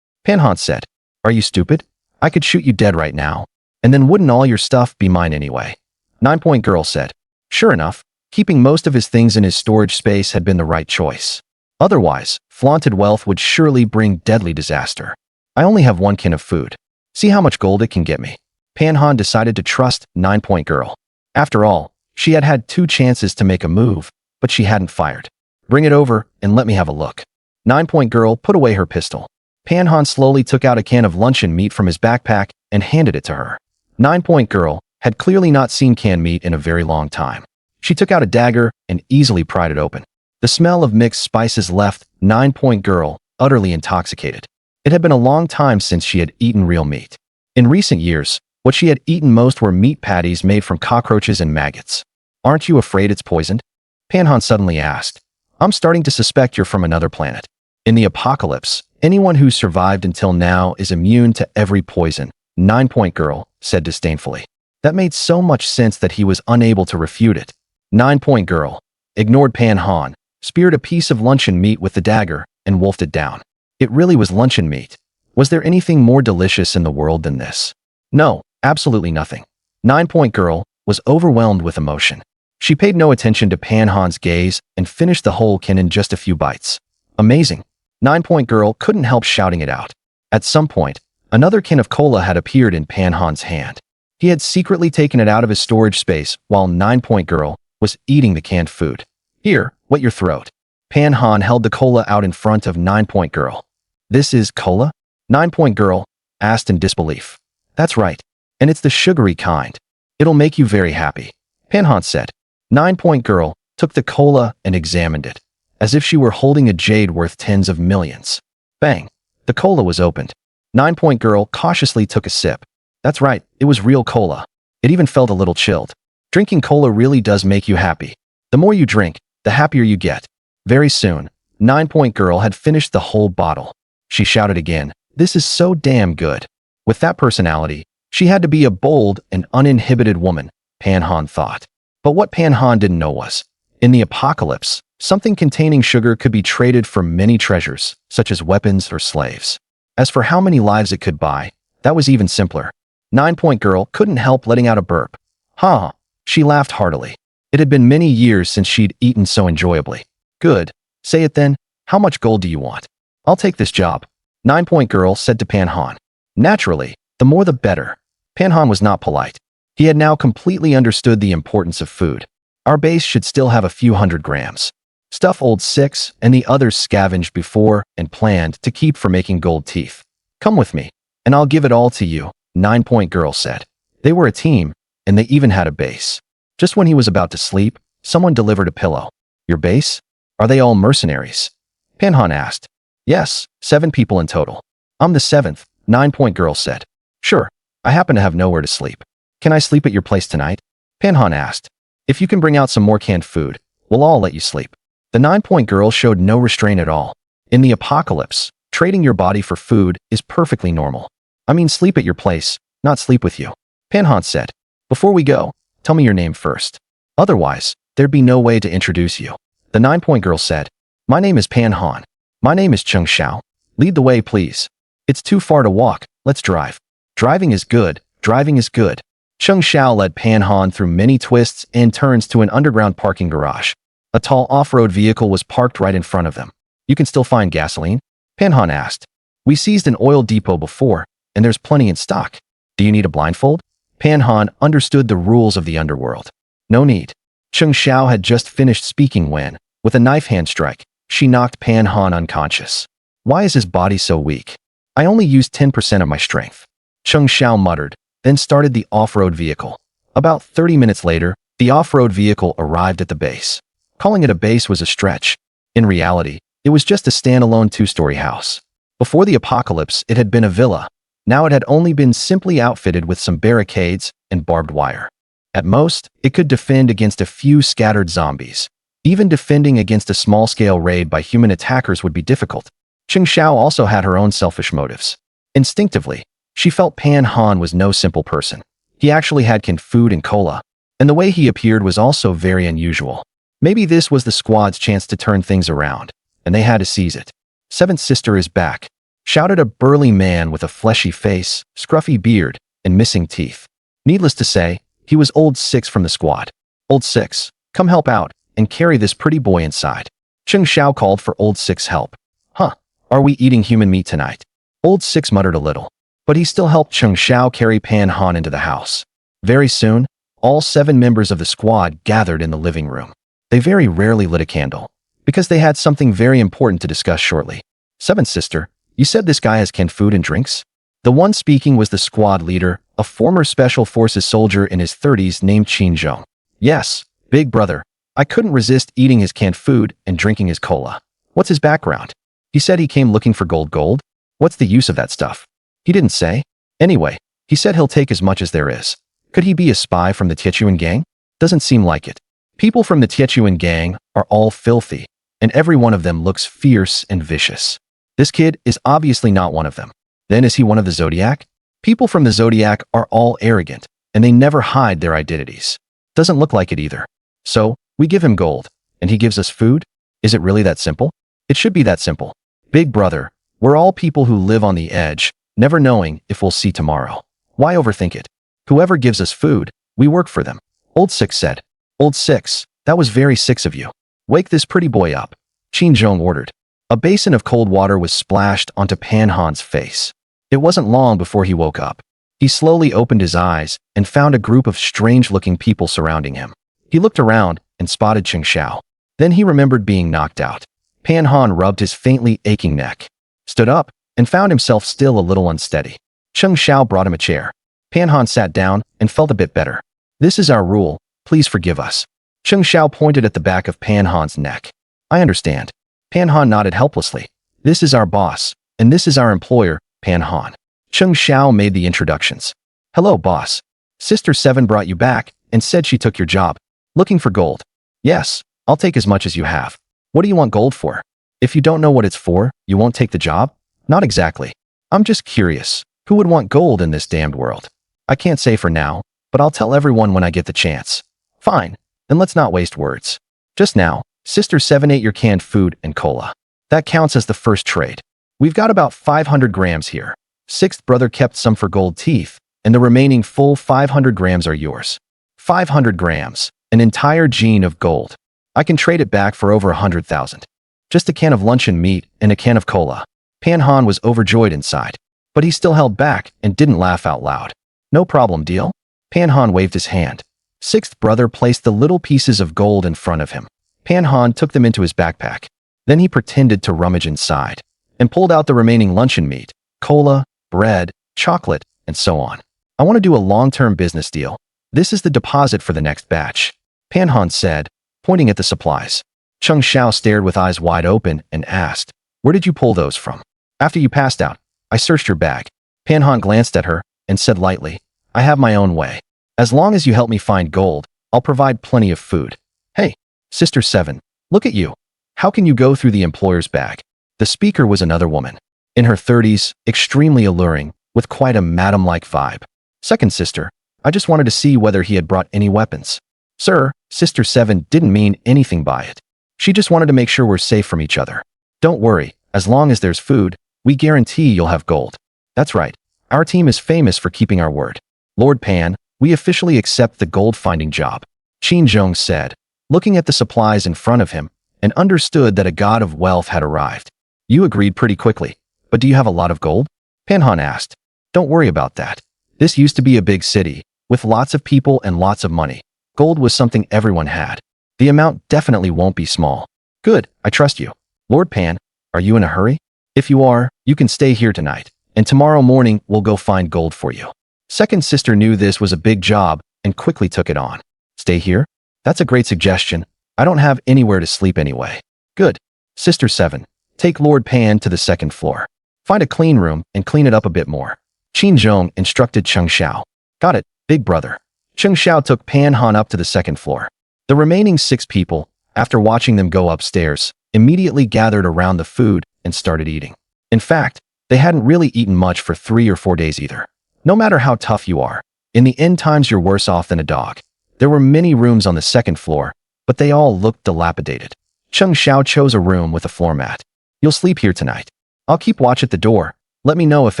Pan Han said. Are you stupid? I could shoot you dead right now. And then wouldn't all your stuff be mine anyway? 9 Point Girl said. Sure enough, keeping most of his things in his storage space had been the right choice. Otherwise, flaunted wealth would surely bring deadly disaster. I only have 1 can of food. See how much gold it can get me. Pan Han decided to trust 9 Point Girl. After all, she had had 2 chances to make a move, but she hadn't fired. Bring it over and let me have a look. 9 Point Girl put away her pistol. Pan Han slowly took out a can of luncheon meat from his backpack and handed it to her. 9 Point Girl had clearly not seen canned meat in a very long time. She took out a dagger and easily pried it open. The smell of mixed spices left 9 Point Girl utterly intoxicated. It had been a long time since she had eaten real meat. In recent years, what she had eaten most were meat patties made from cockroaches and maggots. Aren't you afraid it's poisoned? Pan Han suddenly asked. I'm starting to suspect you're from another planet. In the apocalypse, anyone who's survived until now is immune to every poison, 9 Point Girl said disdainfully. That made so much sense that he was unable to refute it. 9 Point Girl ignored Pan Han, speared a piece of luncheon meat with the dagger, and wolfed it down. It really was luncheon meat. Was there anything more delicious in the world than this? No, absolutely nothing. 9 Point Girl was overwhelmed with emotion. She paid no attention to Pan Han's gaze and finished the whole can in just a few bites. Amazing. 9 Point Girl couldn't help shouting it out. At some point, another can of cola had appeared in Pan Han's hand. He had secretly taken it out of his storage space while 9 Point Girl was eating the canned food. Here, wet your throat. Pan Han held the cola out in front of 9 Point Girl. This is cola? 9 Point Girl asked in disbelief. That's right, and it's the sugary kind. It'll make you very happy, Pan Han said. 9 Point Girl took the cola and examined it, as if she were holding a jade worth tens of millions. Bang! The cola was opened. 9 Point Girl cautiously took a sip. That's right, it was real cola. It even felt a little chilled. Drinking cola really does make you happy. The more you drink, the happier you get. Very soon, 9 Point Girl had finished the whole bottle. She shouted again, this is so damn good. With that personality, she had to be a bold and uninhibited woman, Pan Han thought. But what Pan Han didn't know was, in the apocalypse, something containing sugar could be traded for many treasures, such as weapons or slaves. As for how many lives it could buy, that was even simpler. 9-point girl couldn't help letting out a burp. Ha! She laughed heartily. It had been many years since she'd eaten so enjoyably. Good. Say it then. How much gold do you want? I'll take this job. 9-point girl said to Pan Han. Naturally, the more the better. Pan Han was not polite. He had now completely understood the importance of food. Our base should still have a few hundred grams. Stuff old Six and the others scavenged before and planned to keep for making gold teeth. Come with me, and I'll give it all to you, 9-point girl said. They were a team, and they even had a base. Just when he was about to sleep, someone delivered a pillow. Your base? Are they all mercenaries? Pan Han asked. Yes, 7 people in total. I'm the 7th, 9-point girl said. Sure, I happen to have nowhere to sleep. Can I sleep at your place tonight? Pan Han asked. If you can bring out some more canned food, we'll all let you sleep. The 9-point girl showed no restraint at all. In the apocalypse, trading your body for food is perfectly normal. I mean sleep at your place, not sleep with you. Pan Han said. Before we go, tell me your name first. Otherwise, there'd be no way to introduce you. The 9-point girl said. My name is Pan Han. My name is Cheng Xiao. Lead the way, please. It's too far to walk, let's drive. Driving is good, driving is good. Cheng Xiao led Pan Han through many twists and turns to an underground parking garage. A tall off-road vehicle was parked right in front of them. You can still find gasoline? Pan Han asked. We seized an oil depot before, and there's plenty in stock. Do you need a blindfold? Pan Han understood the rules of the underworld. No need. Cheng Xiao had just finished speaking when, with a knife hand strike, she knocked Pan Han unconscious. Why is his body so weak? I only used 10% of my strength. Cheng Xiao muttered, then started the off-road vehicle. About 30 minutes later, the off-road vehicle arrived at the base. Calling it a base was a stretch. In reality, it was just a standalone 2-story house. Before the apocalypse, it had been a villa. Now it had only been simply outfitted with some barricades and barbed wire. At most, it could defend against a few scattered zombies. Even defending against a small-scale raid by human attackers would be difficult. Cheng Xiao also had her own selfish motives. Instinctively, she felt Pan Han was no simple person. He actually had canned food and cola, and the way he appeared was also very unusual. Maybe this was the squad's chance to turn things around, and they had to seize it. Seventh sister is back, shouted a burly man with a fleshy face, scruffy beard, and missing teeth. Needless to say, he was Old Six from the squad. Old Six, come help out, and carry this pretty boy inside. Cheng Xiao called for Old Six help. Huh, are we eating human meat tonight? Old Six muttered a little, but he still helped Cheng Xiao carry Pan Han into the house. Very soon, all 7 members of the squad gathered in the living room. They very rarely lit a candle, because they had something very important to discuss shortly. Seventh sister, you said this guy has canned food and drinks? The one speaking was the squad leader, a former Special Forces soldier in his 30s named Qin Zhong. Yes, big brother. I couldn't resist eating his canned food and drinking his cola. What's his background? He said he came looking for gold. What's the use of that stuff? He didn't say. Anyway, he said he'll take as much as there is. Could he be a spy from the Tietuan gang? Doesn't seem like it. People from the Tietuan gang are all filthy, and every one of them looks fierce and vicious. This kid is obviously not one of them. Then is he one of the Zodiac? People from the Zodiac are all arrogant, and they never hide their identities. Doesn't look like it either. So, we give him gold, and he gives us food? Is it really that simple? It should be that simple. Big brother, we're all people who live on the edge, never knowing if we'll see tomorrow. Why overthink it? Whoever gives us food, we work for them. Old Six said. Old Six, that was very six of you. Wake this pretty boy up. Qin Zhong ordered. A basin of cold water was splashed onto Pan Han's face. It wasn't long before he woke up. He slowly opened his eyes and found a group of strange-looking people surrounding him. He looked around and spotted Cheng Xiao. Then he remembered being knocked out. Pan Han rubbed his faintly aching neck, stood up, and found himself still a little unsteady. Cheng Xiao brought him a chair. Pan Han sat down and felt a bit better. This is our rule. Please forgive us. Cheng Xiao pointed at the back of Pan Han's neck. I understand. Pan Han nodded helplessly. This is our boss, and this is our employer, Pan Han. Cheng Xiao made the introductions. Hello, boss. Sister 7 brought you back and said she took your job. Looking for gold. Yes, I'll take as much as you have. What do you want gold for? If you don't know what it's for, you won't take the job? Not exactly. I'm just curious. Who would want gold in this damned world? I can't say for now, but I'll tell everyone when I get the chance. Fine, then let's not waste words. Just now, Sister 7 ate your canned food and cola. That counts as the first trade. We've got about 500 grams here. Sixth brother kept some for gold teeth, and the remaining full 500 grams are yours. 500 grams, an entire gene of gold. I can trade it back for over 100,000. Just a can of luncheon meat and a can of cola. Pan Han was overjoyed inside, but he still held back and didn't laugh out loud. No problem, deal? Pan Han waved his hand. Sixth brother placed the little pieces of gold in front of him. Pan Han took them into his backpack. Then he pretended to rummage inside and pulled out the remaining luncheon meat, cola, bread, chocolate, and so on. I want to do a long-term business deal. This is the deposit for the next batch, Pan Han said, pointing at the supplies. Cheng Xiao stared with eyes wide open and asked, "Where did you pull those from?" "After you passed out, I searched your bag." Pan Han glanced at her and said lightly, "I have my own way. As long as you help me find gold, I'll provide plenty of food." "Hey, Sister Seven, look at you. How can you go through the employer's bag?" The speaker was another woman, in her 30s, extremely alluring, with quite a madam-like vibe. "Second sister, I just wanted to see whether he had brought any weapons." "Sir," Sister Seven didn't mean anything by it. She just wanted to make sure we're safe from each other. "Don't worry, as long as there's food, we guarantee you'll have gold." "That's right. Our team is famous for keeping our word. Lord Pan, we officially accept the gold-finding job," Qin Zhong said, looking at the supplies in front of him, and understood that a god of wealth had arrived. "You agreed pretty quickly, but do you have a lot of gold?" Pan Han asked. "Don't worry about that. This used to be a big city, with lots of people and lots of money. Gold was something everyone had. The amount definitely won't be small." "Good, I trust you. Lord Pan, are you in a hurry?" "If you are, you can stay here tonight, and tomorrow morning we'll go find gold for you." Second sister knew this was a big job and quickly took it on. "Stay here? That's a great suggestion. I don't have anywhere to sleep anyway." "Good. Sister Seven, take Lord Pan to the second floor. Find a clean room and clean it up a bit more," Qin Zhong instructed Cheng Xiao. "Got it, big brother." Cheng Xiao took Pan Han up to the second floor. The remaining 6 people, after watching them go upstairs, immediately gathered around the food and started eating. In fact, they hadn't really eaten much for 3 or 4 days either. No matter how tough you are, in the end times you're worse off than a dog. There were many rooms on the second floor, but they all looked dilapidated. Cheng Xiao chose a room with a floor mat. "You'll sleep here tonight. I'll keep watch at the door. Let me know if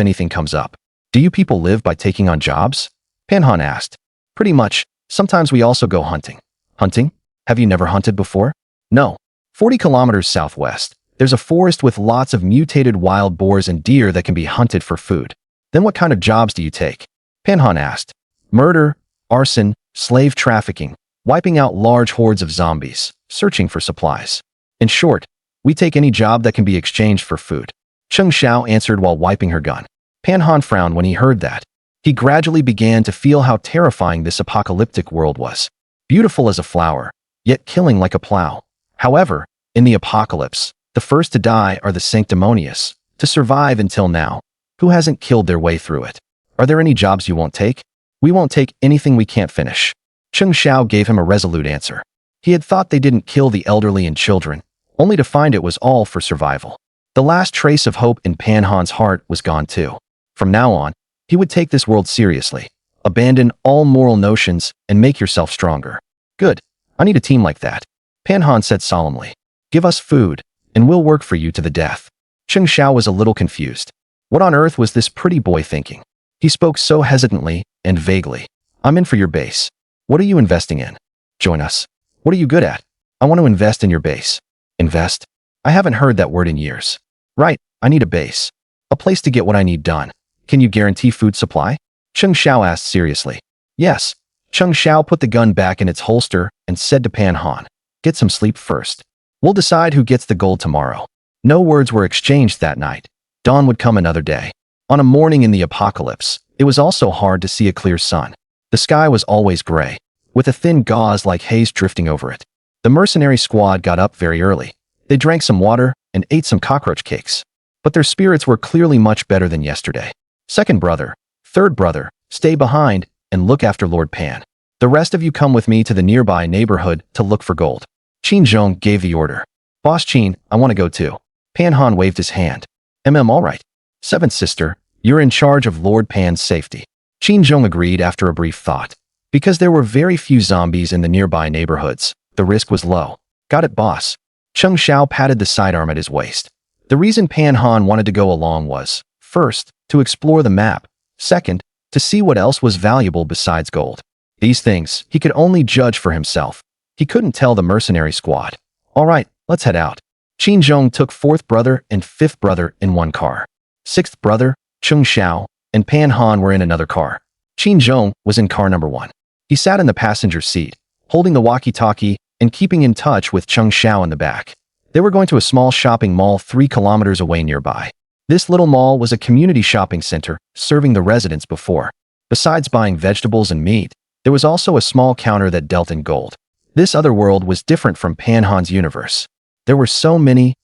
anything comes up." "Do you people live by taking on jobs?" Pan Han asked. "Pretty much. Sometimes we also go hunting." "Hunting? Have you never hunted before?" "No. 40 kilometers southwest, there's a forest with lots of mutated wild boars and deer that can be hunted for food." "Then what kind of jobs do you take?" Pan Han asked. "Murder, arson, slave trafficking, wiping out large hordes of zombies, searching for supplies. In short, we take any job that can be exchanged for food." Cheng Xiao answered while wiping her gun. Pan Han frowned when he heard that. He gradually began to feel how terrifying this apocalyptic world was. Beautiful as a flower, yet killing like a plow. However, in the apocalypse, the first to die are the sanctimonious. To survive until now, who hasn't killed their way through it? "Are there any jobs you won't take?" "We won't take anything we can't finish." Cheng Xiao gave him a resolute answer. He had thought they didn't kill the elderly and children, only to find it was all for survival. The last trace of hope in Pan Han's heart was gone too. From now on, he would take this world seriously, abandon all moral notions, and make yourself stronger. "Good. I need a team like that," Pan Han said solemnly. "Give us food, and we'll work for you to the death." Cheng Xiao was a little confused. What on earth was this pretty boy thinking? He spoke so hesitantly and vaguely. "I'm in for your base. What are you investing in?" "Join us." "What are you good at?" "I want to invest in your base." "Invest? I haven't heard that word in years." "Right, I need a base. A place to get what I need done." "Can you guarantee food supply?" Cheng Xiao asked seriously. "Yes." Cheng Xiao put the gun back in its holster and said to Pan Han, "Get some sleep first. We'll decide who gets the gold tomorrow." No words were exchanged that night. Dawn would come another day. On a morning in the apocalypse, it was also hard to see a clear sun. The sky was always gray, with a thin gauze like haze drifting over it. The mercenary squad got up very early. They drank some water and ate some cockroach cakes. But their spirits were clearly much better than yesterday. "Second brother, third brother, stay behind and look after Lord Pan. The rest of you come with me to the nearby neighborhood to look for gold." Qin Zhong gave the order. "Boss Qin, I want to go too." Pan Han waved his hand. All right. Seventh sister, you're in charge of Lord Pan's safety." Qin Zhong agreed after a brief thought. Because there were very few zombies in the nearby neighborhoods, the risk was low. "Got it, boss." Cheng Xiao patted the sidearm at his waist. The reason Pan Han wanted to go along was, first, to explore the map, second, to see what else was valuable besides gold. These things he could only judge for himself. He couldn't tell the mercenary squad. All right, let's head out. Qin Zhong took fourth brother and fifth brother in one car. Sixth brother, Cheng Xiao, and Pan Han were in another car. Qin Zhong was in car number 1. He sat in the passenger seat, holding the walkie-talkie and keeping in touch with Cheng Xiao in the back. They were going to a small shopping mall 3 kilometers away nearby. This little mall was a community shopping center serving the residents before. Besides buying vegetables and meat, there was also a small counter that dealt in gold. This other world was different from Pan Han's universe. There were so many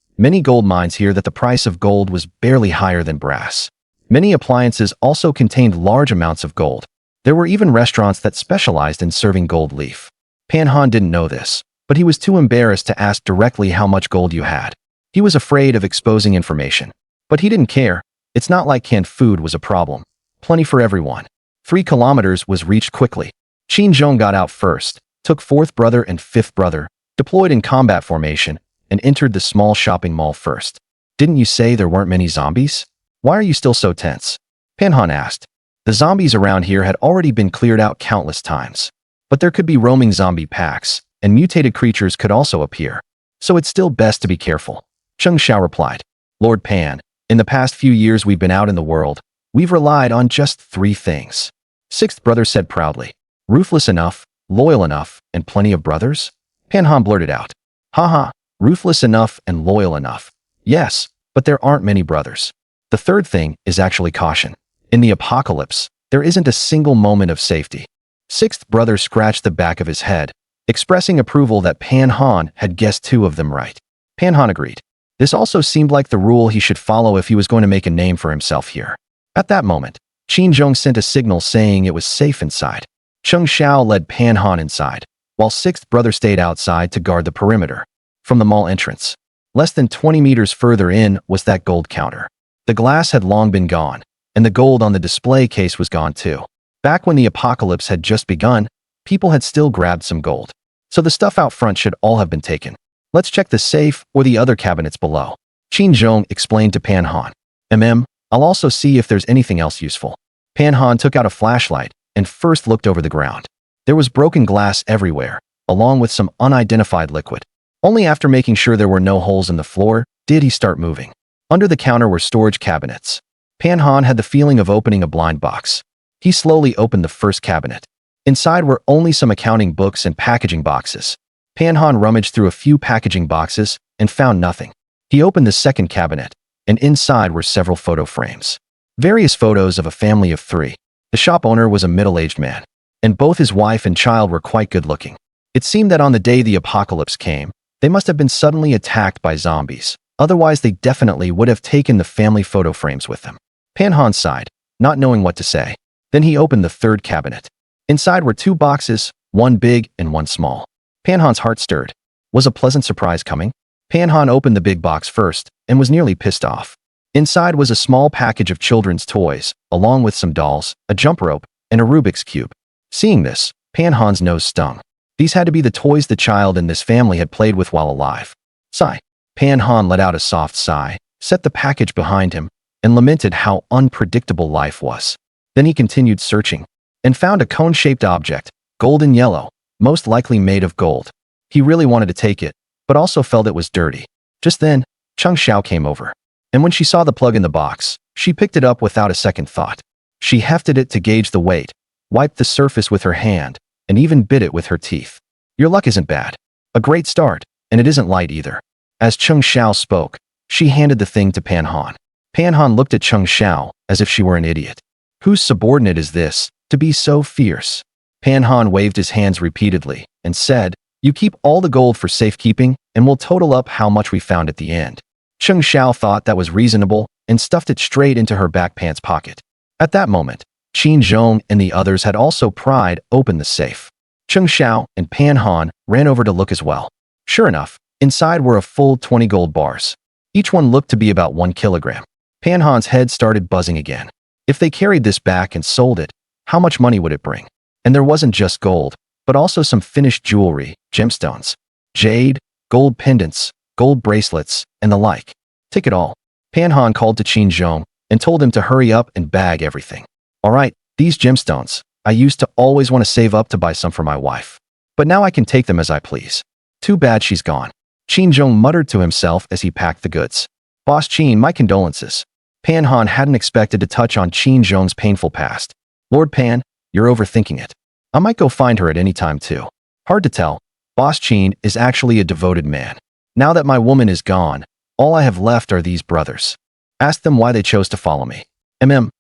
gold mines here that the price of gold was barely higher than brass. Many appliances also contained large amounts of gold. There were even restaurants that specialized in serving gold leaf. Pan Han didn't know this, but he was too embarrassed to ask directly how much gold you had. He was afraid of exposing information. But he didn't care. It's not like canned food was a problem. Plenty for everyone. 3 kilometers was reached quickly. Qin Zhong got out first, took fourth brother and fifth brother, deployed in combat formation, and entered the small shopping mall first. Didn't you say there weren't many zombies? Why are you still so tense? Pan Han asked. The zombies around here had already been cleared out countless times. But there could be roaming zombie packs, and mutated creatures could also appear. So it's still best to be careful. Cheng Xiao replied. Lord Pan, in the past few years we've been out in the world, we've relied on just 3 things. Sixth brother said proudly. Ruthless enough, loyal enough, and plenty of brothers? Pan Han blurted out. Haha, ruthless enough and loyal enough. Yes, but there aren't many brothers. The third thing is actually caution. In the apocalypse, there isn't a single moment of safety. Sixth brother scratched the back of his head, expressing approval that Pan Han had guessed 2 of them right. Pan Han agreed. This also seemed like the rule he should follow if he was going to make a name for himself here. At that moment, Qin Zhong sent a signal saying it was safe inside. Cheng Xiao led Pan Han inside, while sixth brother stayed outside to guard the perimeter. From the mall entrance, less than 20 meters further in was that gold counter. The glass had long been gone, and the gold on the display case was gone too. Back when the apocalypse had just begun, people had still grabbed some gold. So the stuff out front should all have been taken. Let's check the safe or the other cabinets below. Qin Zhong explained to Pan Han. I'll also see if there's anything else useful. Pan Han took out a flashlight and first looked over the ground. There was broken glass everywhere, along with some unidentified liquid. Only after making sure there were no holes in the floor did he start moving. Under the counter were storage cabinets. Pan Han had the feeling of opening a blind box. He slowly opened the first cabinet. Inside were only some accounting books and packaging boxes. Pan Han rummaged through a few packaging boxes and found nothing. He opened the second cabinet, and inside were several photo frames. Various photos of a family of 3. The shop owner was a middle-aged man, and both his wife and child were quite good-looking. It seemed that on the day the apocalypse came, they must have been suddenly attacked by zombies. Otherwise, they definitely would have taken the family photo frames with them. Pan Han sighed, not knowing what to say. Then he opened the third cabinet. Inside were 2 boxes, one big and one small. Pan Han's heart stirred. Was a pleasant surprise coming? Pan Han opened the big box first and was nearly pissed off. Inside was a small package of children's toys, along with some dolls, a jump rope, and a Rubik's Cube. Seeing this, Pan Han's nose stung. These had to be the toys the child in this family had played with while alive. Sigh. Pan Han let out a soft sigh, set the package behind him, and lamented how unpredictable life was. Then he continued searching, and found a cone-shaped object, golden yellow, most likely made of gold. He really wanted to take it, but also felt it was dirty. Just then, Cheng Xiao came over. And when she saw the plug in the box, she picked it up without a second thought. She hefted it to gauge the weight, wiped the surface with her hand, and even bit it with her teeth. Your luck isn't bad. A great start, and it isn't light either. As Cheng Xiao spoke, she handed the thing to Pan Han. Pan Han looked at Cheng Xiao as if she were an idiot. Whose subordinate is this, to be so fierce? Pan Han waved his hands repeatedly and said, You keep all the gold for safekeeping, and we'll total up how much we found at the end. Cheng Xiao thought that was reasonable and stuffed it straight into her back pants pocket. At that moment, Qin Zhong and the others had also pried open the safe. Cheng Xiao and Pan Han ran over to look as well. Sure enough, inside were a full 20 gold bars. Each one looked to be about 1 kilogram. Pan Han's head started buzzing again. If they carried this back and sold it, how much money would it bring? And there wasn't just gold, but also some finished jewelry, gemstones, jade, gold pendants, gold bracelets, and the like. Take it all. Pan Han called to Qin Zhong and told him to hurry up and bag everything. All right, These gemstones, I used to always want to save up to buy some for my wife. But now I can take them as I please. Too bad she's gone. Qin Zhong muttered to himself as he packed the goods. Boss Qin, my condolences. Pan Han hadn't expected to touch on Qin Zhong's painful past. Lord Pan, you're overthinking it. I might go find her at any time too. Hard to tell. Boss Qin is actually a devoted man. Now that my woman is gone, all I have left are these brothers. Ask them why they chose to follow me.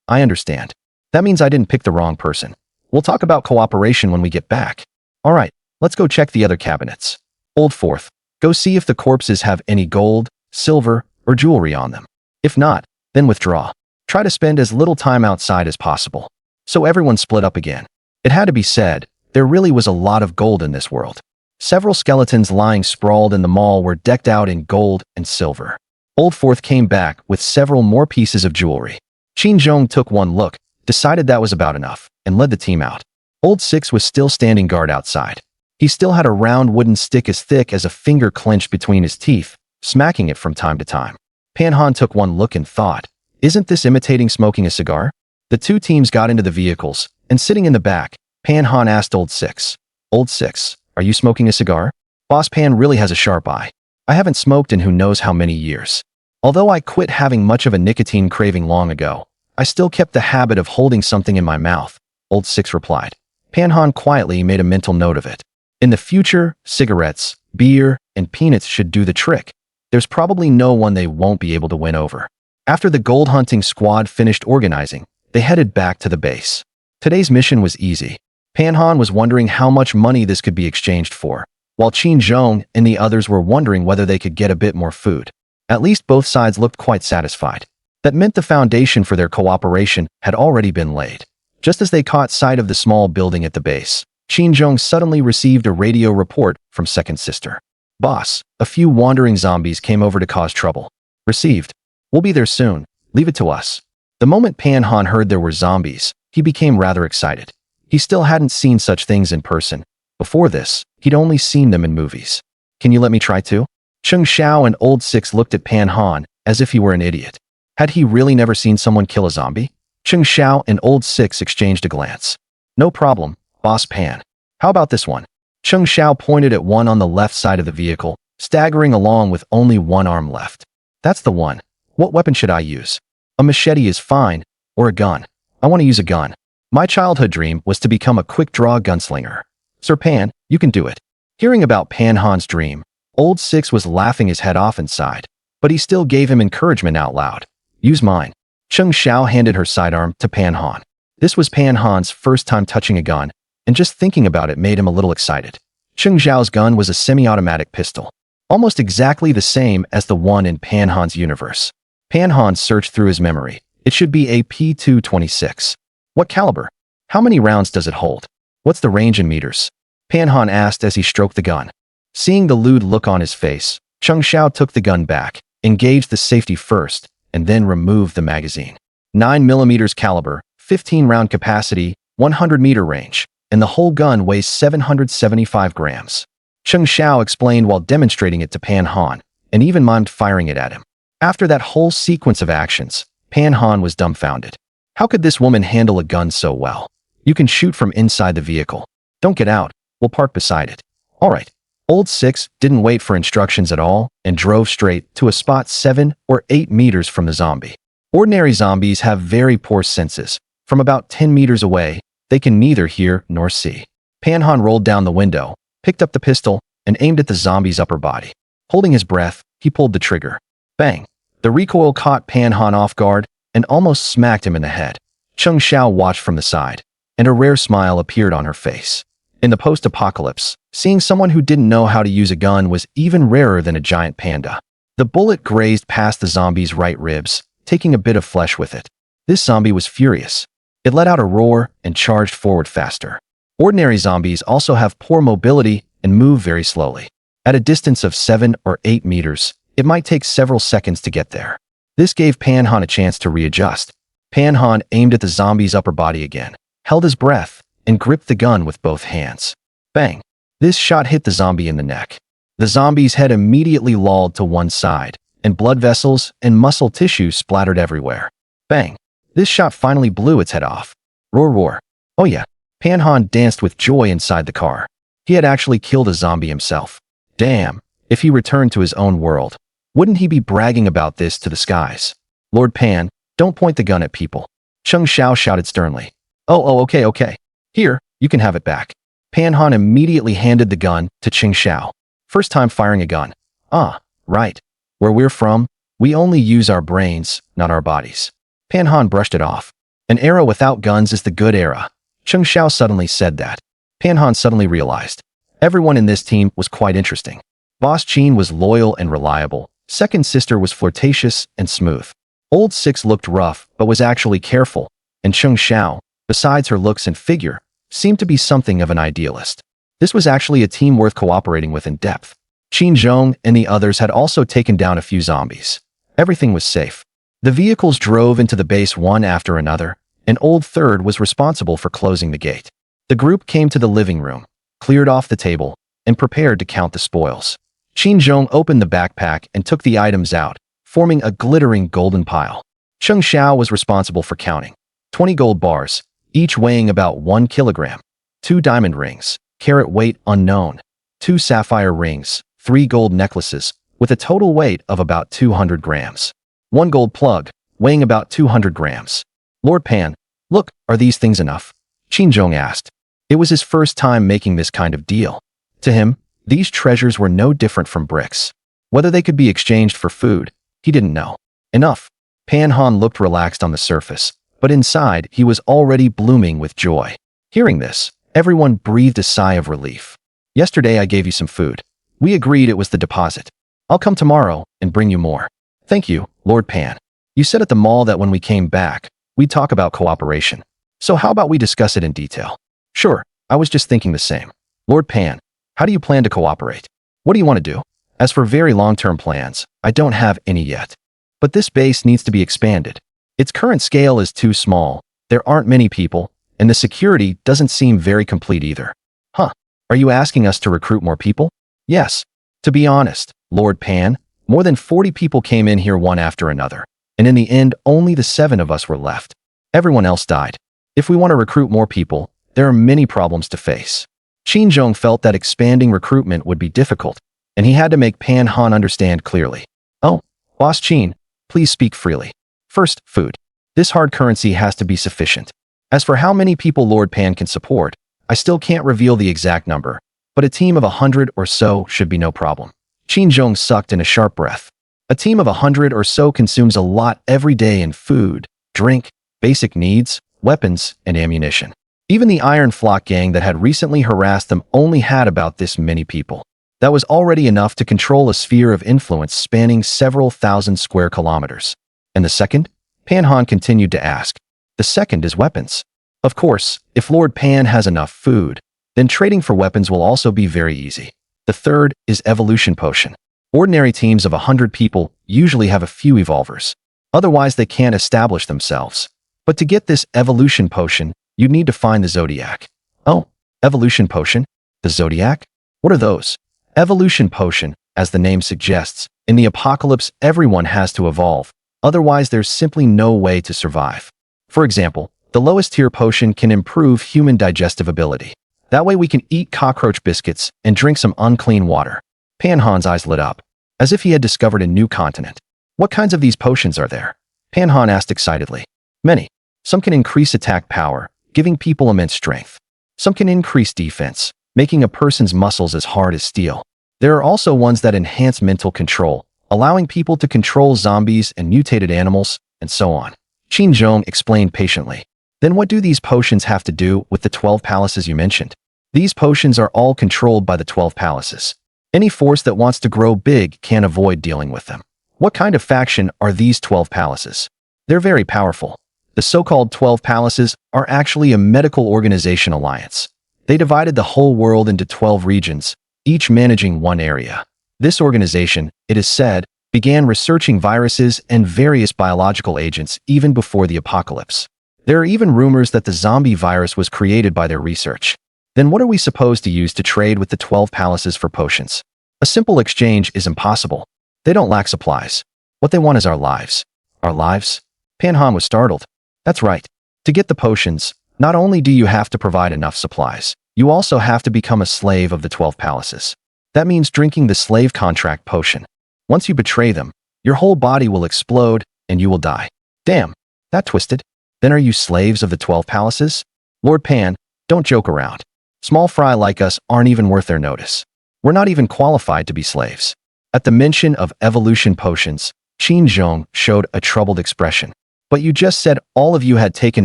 I understand. That means I didn't pick the wrong person. We'll talk about cooperation when we get back. All right, let's go check the other cabinets. Old Fourth, go see if the corpses have any gold, silver, or jewelry on them. If not, then withdraw. Try to spend as little time outside as possible. So everyone split up again. It had to be said, there really was a lot of gold in this world. Several skeletons lying sprawled in the mall were decked out in gold and silver. Old Fourth came back with several more pieces of jewelry. Qin Zhong took one look, decided that was about enough, and led the team out. Old Six was still standing guard outside. He still had a round wooden stick as thick as a finger clenched between his teeth, smacking it from time to time. Pan Han took one look and thought, isn't this imitating smoking a cigar? The two teams got into the vehicles, and sitting in the back, Pan Han asked Old Six, Old Six, are you smoking a cigar? Boss Pan really has a sharp eye. I haven't smoked in who knows how many years. Although I quit having much of a nicotine craving long ago, I still kept the habit of holding something in my mouth, Old Six replied. Pan Han quietly made a mental note of it. In the future, cigarettes, beer, and peanuts should do the trick. There's probably no one they won't be able to win over. After the gold hunting squad finished organizing, they headed back to the base. Today's mission was easy. Pan Han was wondering how much money this could be exchanged for, while Qin Zhong and the others were wondering whether they could get a bit more food. At least both sides looked quite satisfied. That meant the foundation for their cooperation had already been laid. Just as they caught sight of the small building at the base, Qin Zhong suddenly received a radio report from Second Sister. Boss, a few wandering zombies came over to cause trouble. Received. We'll be there soon. Leave it to us. The moment Pan Han heard there were zombies, he became rather excited. He still hadn't seen such things in person. Before this, he'd only seen them in movies. Can you let me try too? Cheng Xiao and Old Six looked at Pan Han as if he were an idiot. Had he really never seen someone kill a zombie? Cheng Xiao and Old Six exchanged a glance. No problem, Boss Pan. How about this one? Cheng Xiao pointed at one on the left side of the vehicle, staggering along with only one arm left. That's the one. What weapon should I use? A machete is fine, or a gun. I want to use a gun. My childhood dream was to become a quick-draw gunslinger. Sir Pan, you can do it. Hearing about Pan Han's dream, Old Six was laughing his head off inside, but he still gave him encouragement out loud. Use mine. Cheng Xiao handed her sidearm to Pan Han. This was Pan Han's first time touching a gun, and just thinking about it made him a little excited. Cheng Xiao's gun was a semi-automatic pistol, almost exactly the same as the one in Pan Han's universe. Pan Han searched through his memory. It should be a P226. What caliber? How many rounds does it hold? What's the range in meters? Pan Han asked as he stroked the gun. Seeing the lewd look on his face, Cheng Xiao took the gun back, engaged the safety first, and then removed the magazine. 9mm caliber, 15-round capacity, 100-meter range, and the whole gun weighs 775 grams. Cheng Xiao explained while demonstrating it to Pan Han, and even mimed firing it at him. After that whole sequence of actions, Pan Han was dumbfounded. How could this woman handle a gun so well? You can shoot from inside the vehicle. Don't get out. We'll park beside it. All right. Old Six didn't wait for instructions at all and drove straight to a spot 7 or 8 meters from the zombie. Ordinary zombies have very poor senses. From about 10 meters away, they can neither hear nor see. Pan Han rolled down the window, picked up the pistol, and aimed at the zombie's upper body. Holding his breath, he pulled the trigger. Bang! The recoil caught Pan Han off guard and almost smacked him in the head. Cheng Xiao watched from the side, and a rare smile appeared on her face. In the post-apocalypse, seeing someone who didn't know how to use a gun was even rarer than a giant panda. The bullet grazed past the zombie's right ribs, taking a bit of flesh with it. This zombie was furious. It let out a roar and charged forward faster. Ordinary zombies also have poor mobility and move very slowly. At a distance of 7 or 8 meters, it might take several seconds to get there. This gave Pan Han a chance to readjust. Pan Han aimed at the zombie's upper body again, held his breath, and gripped the gun with both hands. Bang! This shot hit the zombie in the neck. The zombie's head immediately lolled to one side, and blood vessels and muscle tissue splattered everywhere. Bang! This shot finally blew its head off. Roar roar. Oh yeah. Panhan danced with joy inside the car. He had actually killed a zombie himself. Damn, if he returned to his own world, wouldn't he be bragging about this to the skies? Lord Pan, don't point the gun at people. Cheng Xiao shouted sternly. Oh, okay. Here, you can have it back. Panhan immediately handed the gun to Cheng Xiao. First time firing a gun. Ah, right. Where we're from, we only use our brains, not our bodies. Panhan brushed it off. An era without guns is the good era. Cheng Xiao suddenly said that. Panhan suddenly realized. Everyone in this team was quite interesting. Boss Qin was loyal and reliable. Second sister was flirtatious and smooth. Old Six looked rough, but was actually careful. And Cheng Xiao, besides her looks and figure, seemed to be something of an idealist. This was actually a team worth cooperating with in depth. Qin Zhong and the others had also taken down a few zombies. Everything was safe. The vehicles drove into the base one after another, and Old Third was responsible for closing the gate. The group came to the living room, cleared off the table, and prepared to count the spoils. Qin Zhong opened the backpack and took the items out, forming a glittering golden pile. Cheng Xiao was responsible for counting. 20 gold bars, each weighing about 1 kilogram. 2 diamond rings, carat weight unknown. 2 sapphire rings, 3 gold necklaces, with a total weight of about 200 grams. 1 gold plug, weighing about 200 grams. Lord Pan, look, are these things enough? Qin Zhong asked. It was his first time making this kind of deal. To him, these treasures were no different from bricks. Whether they could be exchanged for food, he didn't know. Enough. Pan Han looked relaxed on the surface, but inside he was already blooming with joy. Hearing this, everyone breathed a sigh of relief. Yesterday I gave you some food. We agreed it was the deposit. I'll come tomorrow and bring you more. Thank you, Lord Pan. You said at the mall that when we came back, we'd talk about cooperation. So how about we discuss it in detail? Sure, I was just thinking the same. Lord Pan, how do you plan to cooperate? What do you want to do? As for very long-term plans, I don't have any yet. But this base needs to be expanded. Its current scale is too small, there aren't many people, and the security doesn't seem very complete either. Huh, are you asking us to recruit more people? Yes. To be honest, Lord Pan, more than 40 people came in here one after another, and in the end only the 7 of us were left. Everyone else died. If we want to recruit more people, there are many problems to face. Qin Zhong felt that expanding recruitment would be difficult, and he had to make Pan Han understand clearly. Oh, Boss Qin, please speak freely. First, food. This hard currency has to be sufficient. As for how many people Lord Pan can support, I still can't reveal the exact number, but a team of 100 or so should be no problem. Qin Zhong sucked in a sharp breath. A team of 100 or so consumes a lot every day in food, drink, basic needs, weapons, and ammunition. Even the Iron Flock gang that had recently harassed them only had about this many people. That was already enough to control a sphere of influence spanning several thousand square kilometers. And the second? Pan Han continued to ask. The second is weapons. Of course, if Lord Pan has enough food, then trading for weapons will also be very easy. The third is evolution potion. Ordinary teams of 100 people usually have a few evolvers. Otherwise, they can't establish themselves. But to get this evolution potion, you'd need to find the Zodiac. Oh, evolution potion? The Zodiac? What are those? Evolution potion, as the name suggests, in the apocalypse everyone has to evolve, otherwise there's simply no way to survive. For example, the lowest tier potion can improve human digestive ability. That way we can eat cockroach biscuits and drink some unclean water. Pan Han's eyes lit up, as if he had discovered a new continent. What kinds of these potions are there? Pan Han asked excitedly. Many. Some can increase attack power, giving people immense strength. Some can increase defense, making a person's muscles as hard as steel. There are also ones that enhance mental control, allowing people to control zombies and mutated animals, and so on. Qin Zhong explained patiently. Then what do these potions have to do with the 12 palaces you mentioned? These potions are all controlled by the 12 palaces. Any force that wants to grow big can't avoid dealing with them. What kind of faction are these 12 palaces? They're very powerful. The so-called 12 palaces are actually a medical organization alliance. They divided the whole world into 12 regions, each managing one area. This organization, it is said, began researching viruses and various biological agents even before the apocalypse. There are even rumors that the zombie virus was created by their research. Then what are we supposed to use to trade with the 12 palaces for potions? A simple exchange is impossible. They don't lack supplies. What they want is our lives. Our lives? Pan Han was startled. That's right. To get the potions, Not only do you have to provide enough supplies, you also have to become a slave of the 12 palaces. That means drinking the slave contract potion. Once you betray them, your whole body will explode and you will die. Damn, that twisted. Then are you slaves of the 12 palaces? Lord Pan, don't joke around. Small fry like us aren't even worth their notice. We're not even qualified to be slaves. At the mention of evolution potions, Qin Zhong showed a troubled expression. But you just said all of you had taken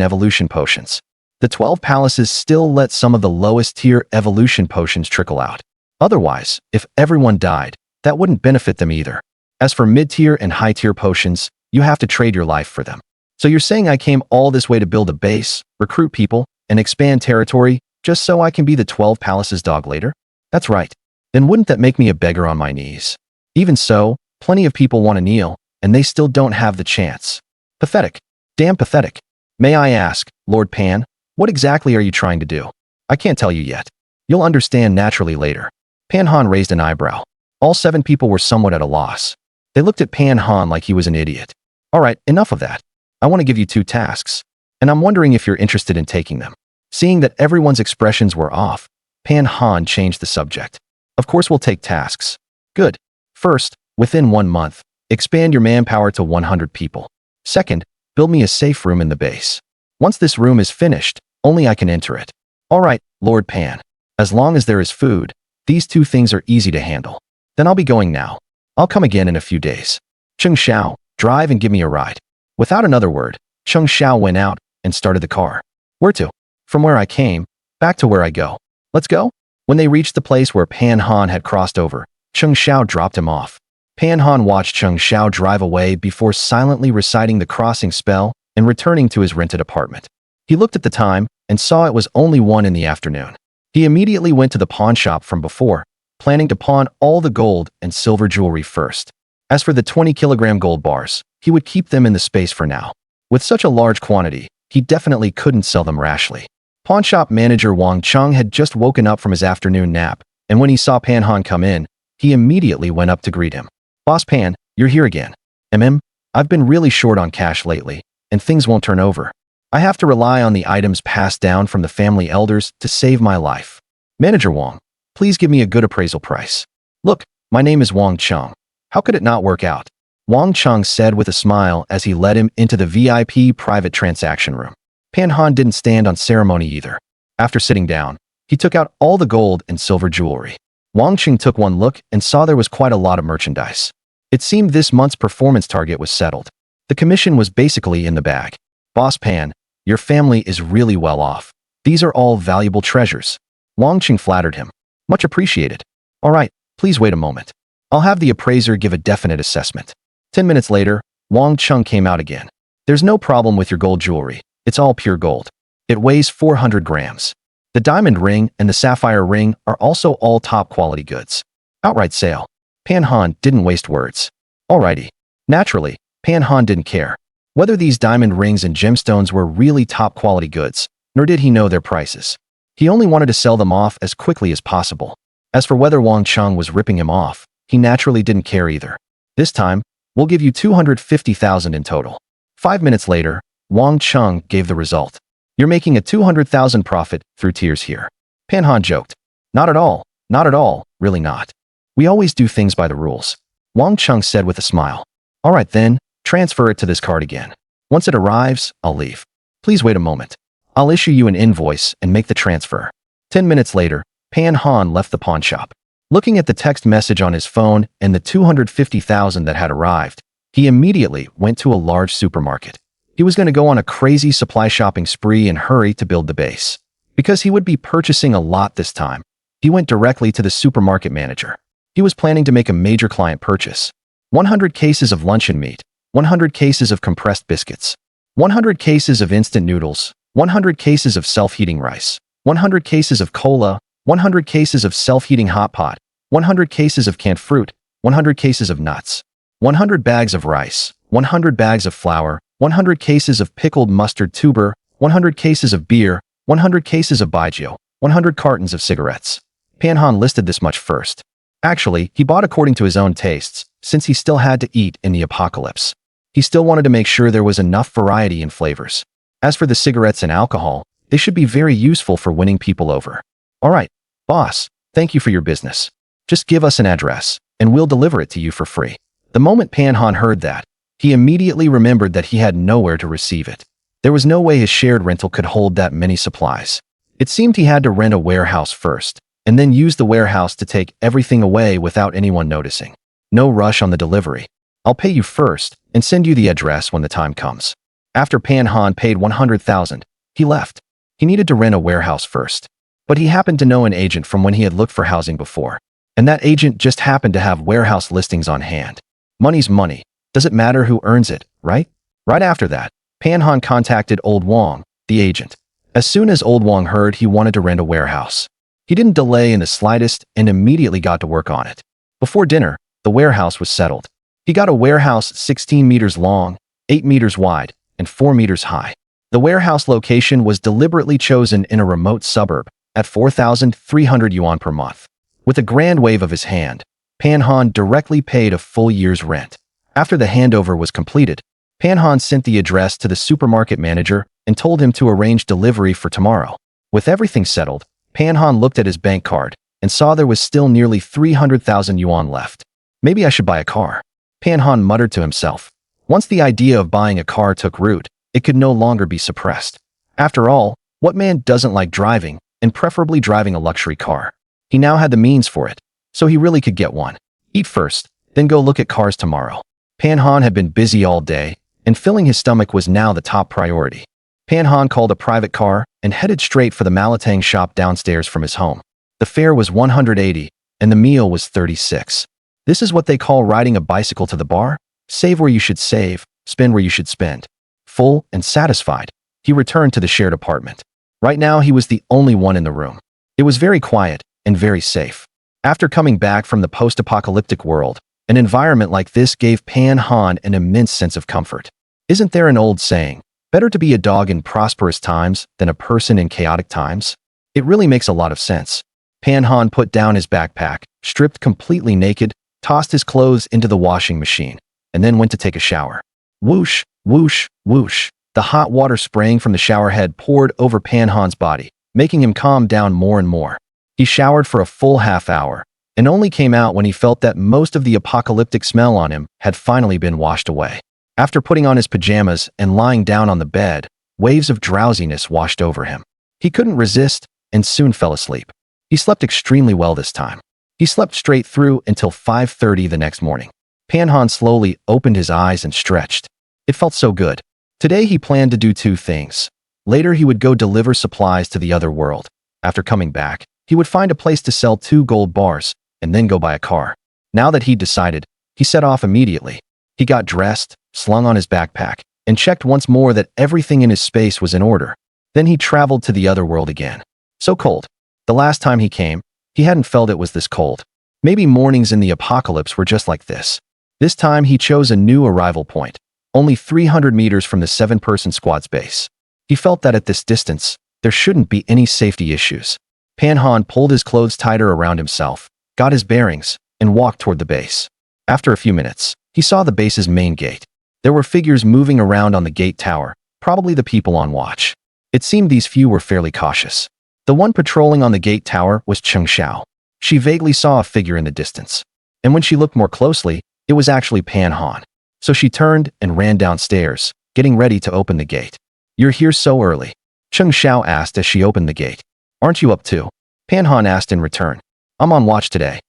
evolution potions. The 12 palaces still let some of the lowest tier evolution potions trickle out. Otherwise, if everyone died, that wouldn't benefit them either. As for mid-tier and high-tier potions, you have to trade your life for them. So you're saying I came all this way to build a base, recruit people, and expand territory just so I can be the 12 palaces dog later? That's right. Then wouldn't that make me a beggar on my knees? Even so, plenty of people want to kneel, and they still don't have the chance. Pathetic. Damn pathetic. May I ask, Lord Pan, what exactly are you trying to do? I can't tell you yet. You'll understand naturally later. Pan Han raised an eyebrow. All 7 people were somewhat at a loss. They looked at Pan Han like he was an idiot. All right, enough of that. I want to give you 2 tasks, and I'm wondering if you're interested in taking them. Seeing that everyone's expressions were off, Pan Han changed the subject. Of course we'll take tasks. Good. First, within 1 month, expand your manpower to 100 people. Second, build me a safe room in the base. Once this room is finished, only I can enter it. All right, Lord Pan. As long as there is food, these 2 things are easy to handle. Then I'll be going now. I'll come again in a few days. Cheng Xiao, drive and give me a ride. Without another word, Cheng Xiao went out and started the car. Where to? From where I came, back to where I go. Let's go? When they reached the place where Pan Han had crossed over, Cheng Xiao dropped him off. Pan Han watched Cheng Xiao drive away before silently reciting the crossing spell and returning to his rented apartment. He looked at the time and saw it was only 1 in the afternoon. He immediately went to the pawn shop from before, planning to pawn all the gold and silver jewelry first. As for the 20-kilogram gold bars, he would keep them in the space for now. With such a large quantity, he definitely couldn't sell them rashly. Pawnshop manager Wang Chung had just woken up from his afternoon nap, and when he saw Pan Han come in, he immediately went up to greet him. Boss Pan, you're here again. I've been really short on cash lately, and things won't turn over. I have to rely on the items passed down from the family elders to save my life. Manager Wang, please give me a good appraisal price. Look, my name is Wang Chung. How could it not work out? Wang Chung said with a smile as he led him into the VIP private transaction room. Pan Han didn't stand on ceremony either. After sitting down, he took out all the gold and silver jewelry. Wang Chung took one look and saw there was quite a lot of merchandise. It seemed this month's performance target was settled. The commission was basically in the bag. Boss Pan, your family is really well off. These are all valuable treasures. Wang Chung flattered him. Much appreciated. All right, please wait a moment. I'll have the appraiser give a definite assessment. 10 minutes later, Wang Chung came out again. There's no problem with your gold jewelry. It's all pure gold. It weighs 400 grams. The diamond ring and the sapphire ring are also all top quality goods. Outright sale. Pan Han didn't waste words. Alrighty. Naturally, Pan Han didn't care whether these diamond rings and gemstones were really top quality goods, nor did he know their prices. He only wanted to sell them off as quickly as possible. As for whether Wang Chung was ripping him off, he naturally didn't care either. This time, we'll give you 250,000 in total. 5 minutes later, Wang Chung gave the result. You're making a 200,000 profit through tears here. Pan Han joked. Not at all, really not. We always do things by the rules. Wang Chung said with a smile. All right then, transfer it to this card again. Once it arrives, I'll leave. Please wait a moment. I'll issue you an invoice and make the transfer. 10 minutes later, Pan Han left the pawn shop. Looking at the text message on his phone and the 250,000 that had arrived, he immediately went to a large supermarket. He was going to go on a crazy supply shopping spree and hurry to build the base. Because he would be purchasing a lot this time, he went directly to the supermarket manager. He was planning to make a major client purchase. 100 cases of luncheon meat, 100 cases of compressed biscuits, 100 cases of instant noodles, 100 cases of self-heating rice, 100 cases of cola, 100 cases of self-heating hot pot, 100 cases of canned fruit, 100 cases of nuts, 100 bags of rice, 100 bags of flour, 100 cases of pickled mustard tuber, 100 cases of beer, 100 cases of baijiu, 100 cartons of cigarettes. Pan Han listed this much first. Actually, he bought according to his own tastes, since he still had to eat in the apocalypse. He still wanted to make sure there was enough variety and flavors. As for the cigarettes and alcohol, They should be very useful for winning people over. All right, boss, thank you for your business. Just give us an address, and we'll deliver it to you for free. The moment Pan Han heard that, he immediately remembered that he had nowhere to receive it. There was no way his shared rental could hold that many supplies. It seemed he had to rent a warehouse first, and then use the warehouse to take everything away without anyone noticing. No rush on the delivery. I'll pay you first and send you the address when the time comes. After Pan Han paid 100,000, he left. He needed to rent a warehouse first. But he happened to know an agent from when he had looked for housing before. And that agent just happened to have warehouse listings on hand. Money's money. Does it matter who earns it, right? Right after that, Pan Han contacted Old Wong, the agent. As soon as Old Wong heard he wanted to rent a warehouse, he didn't delay in the slightest and immediately got to work on it. Before dinner, the warehouse was settled. He got a warehouse 16 meters long, 8 meters wide, and 4 meters high. The warehouse location was deliberately chosen in a remote suburb at 4,300 yuan per month. With a grand wave of his hand, Pan Han directly paid a full year's rent. After the handover was completed, Pan Han sent the address to the supermarket manager and told him to arrange delivery for tomorrow. With everything settled, Pan Han looked at his bank card and saw there was still nearly 300,000 yuan left. Maybe I should buy a car. Pan Han muttered to himself. Once the idea of buying a car took root, it could no longer be suppressed. After all, what man doesn't like driving, and preferably driving a luxury car? He now had the means for it, so he really could get one. Eat first, then go look at cars tomorrow. Pan Han had been busy all day, and filling his stomach was now the top priority. Pan Han called a private car and headed straight for the Malatang shop downstairs from his home. The fare was 180, and the meal was 36. This is what they call riding a bicycle to the bar? Save where you should save, spend where you should spend. Full and satisfied, he returned to the shared apartment. Right now, he was the only one in the room. It was very quiet and very safe. After coming back from the post-apocalyptic world, an environment like this gave Pan Han an immense sense of comfort. Isn't there an old saying, better to be a dog in prosperous times than a person in chaotic times? It really makes a lot of sense. Pan Han put down his backpack, stripped completely naked, tossed his clothes into the washing machine, and then went to take a shower. Whoosh, whoosh, whoosh. The hot water spraying from the shower head poured over Pan Han's body, making him calm down more and more. He showered for a full half hour, and only came out when he felt that most of the apocalyptic smell on him had finally been washed away. After putting on his pajamas and lying down on the bed, waves of drowsiness washed over him. He couldn't resist and soon fell asleep. He slept extremely well this time. He slept straight through until 5:30 the next morning. Pan Han slowly opened his eyes and stretched. It felt so good. Today he planned to do two things. Later he would go deliver supplies to the other world. After coming back, he would find a place to sell 2 gold bars and then go buy a car. Now that he'd decided, he set off immediately. He got dressed, slung on his backpack, and checked once more that everything in his space was in order. Then he traveled to the other world again. So cold. The last time he came, he hadn't felt it was this cold. Maybe mornings in the apocalypse were just like this. This time he chose a new arrival point, only 300 meters from the 7-person squad's base. He felt that at this distance, there shouldn't be any safety issues. Pan Han pulled his clothes tighter around himself, got his bearings, and walked toward the base. After a few minutes, he saw the base's main gate. There were figures moving around on the gate tower, probably the people on watch. It seemed these few were fairly cautious. The one patrolling on the gate tower was Cheng Xiao. She vaguely saw a figure in the distance. And when she looked more closely, it was actually Pan Han. So she turned and ran downstairs, getting ready to open the gate. "You're here so early?" Cheng Xiao asked as she opened the gate. "Aren't you up too?" Pan Han asked in return. "I'm on watch today."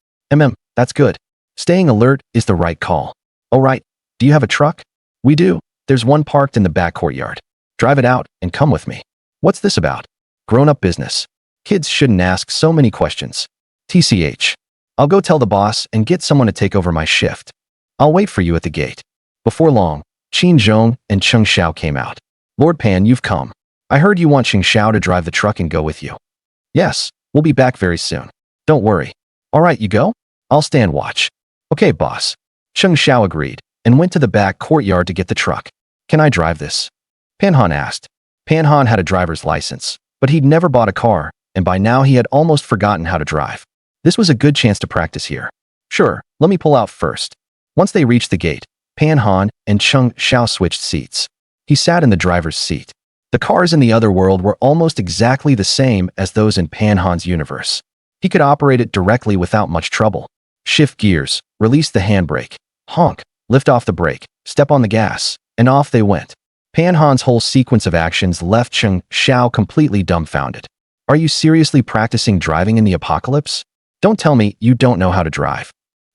That's good. Staying alert is the right call." "Oh right, do you have a truck?" "We do. There's one parked in the back courtyard." "Drive it out and come with me." "What's this about?" "Grown-up business. Kids shouldn't ask so many questions." "TCH. I'll go tell the boss and get someone to take over my shift. I'll wait for you at the gate." Before long, Qin Zhong and Cheng Xiao came out. "Lord Pan, you've come. I heard you want Cheng Xiao to drive the truck and go with you." "Yes, we'll be back very soon. Don't worry." "All right, you go? I'll stand watch." "Okay, boss." Cheng Xiao agreed and went to the back courtyard to get the truck. "Can I drive this?" Pan Han asked. Pan Han had a driver's license, but he'd never bought a car, and by now he had almost forgotten how to drive. This was a good chance to practice here. "Sure, let me pull out first." Once they reached the gate, Pan Han and Cheng Xiao switched seats. He sat in the driver's seat. The cars in the other world were almost exactly the same as those in Pan Han's universe. He could operate it directly without much trouble. Shift gears, release the handbrake, honk, lift off the brake, step on the gas, and off they went. Pan Han's whole sequence of actions left Cheng Xiao completely dumbfounded. Are you seriously practicing driving in the apocalypse? Don't tell me you don't know how to drive.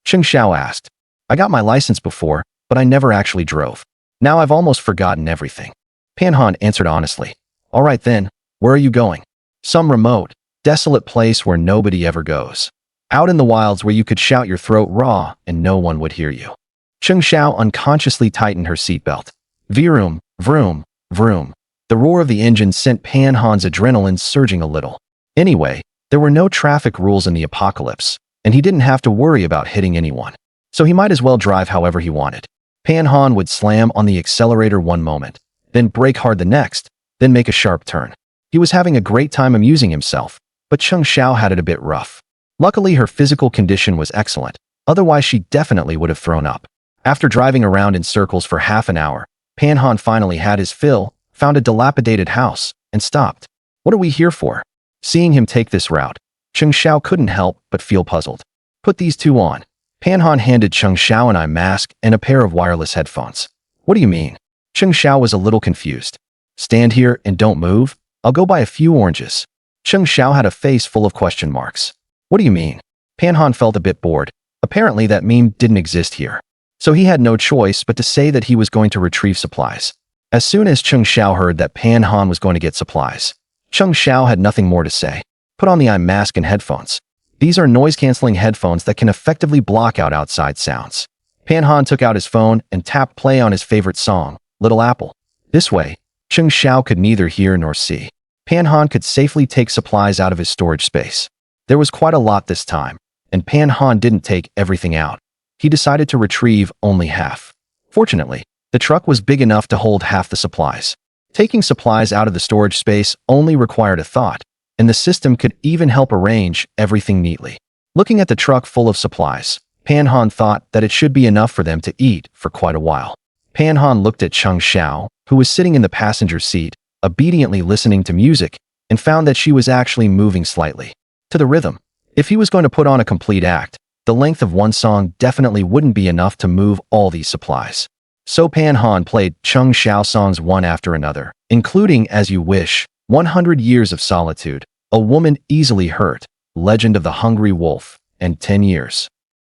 Cheng Xiao asked. I got my license before, but I never actually drove. Now I've almost forgotten everything. Pan Han answered honestly. All right then, where are you going? Some remote, desolate place where nobody ever goes. Out in the wilds where you could shout your throat raw and no one would hear you. Cheng Xiao unconsciously tightened her seatbelt. Vroom, vroom, vroom. The roar of the engine sent Pan Han's adrenaline surging a little. Anyway, there were no traffic rules in the apocalypse, and he didn't have to worry about hitting anyone. So he might as well drive however he wanted. Pan Han would slam on the accelerator one moment, then brake hard the next, then make a sharp turn. He was having a great time amusing himself, but Cheng Xiao had it a bit rough. Luckily, her physical condition was excellent, otherwise she definitely would have thrown up. After driving around in circles for half an hour, Pan Han finally had his fill, found a dilapidated house, and stopped. What are we here for? Seeing him take this route, Cheng Xiao couldn't help but feel puzzled. Put these two on. Pan Han handed Cheng Xiao an eye mask and a pair of wireless headphones. What do you mean? Cheng Xiao was a little confused. Stand here and don't move. I'll go buy a few oranges. Cheng Xiao had a face full of question marks. What do you mean? Pan Han felt a bit bored. Apparently that meme didn't exist here. So he had no choice but to say that he was going to retrieve supplies. As soon as Cheng Xiao heard that Pan Han was going to get supplies, Cheng Xiao had nothing more to say. Put on the eye mask and headphones. These are noise-canceling headphones that can effectively block out outside sounds. Pan Han took out his phone and tapped play on his favorite song, Little Apple. This way, Cheng Xiao could neither hear nor see. Pan Han could safely take supplies out of his storage space. There was quite a lot this time, and Pan Han didn't take everything out. He decided to retrieve only half. Fortunately, the truck was big enough to hold half the supplies. Taking supplies out of the storage space only required a thought, and the system could even help arrange everything neatly. Looking at the truck full of supplies, Pan Han thought that it should be enough for them to eat for quite a while. Pan Han looked at Cheng Xiao, who was sitting in the passenger seat, obediently listening to music, and found that she was actually moving slightly to the rhythm. If he was going to put on a complete act, the length of one song definitely wouldn't be enough to move all these supplies. So Pan Han played Cheng Xiao songs one after another, including As You Wish, 100 Years of Solitude, A Woman Easily Hurt, Legend of the Hungry Wolf, and 10 Years.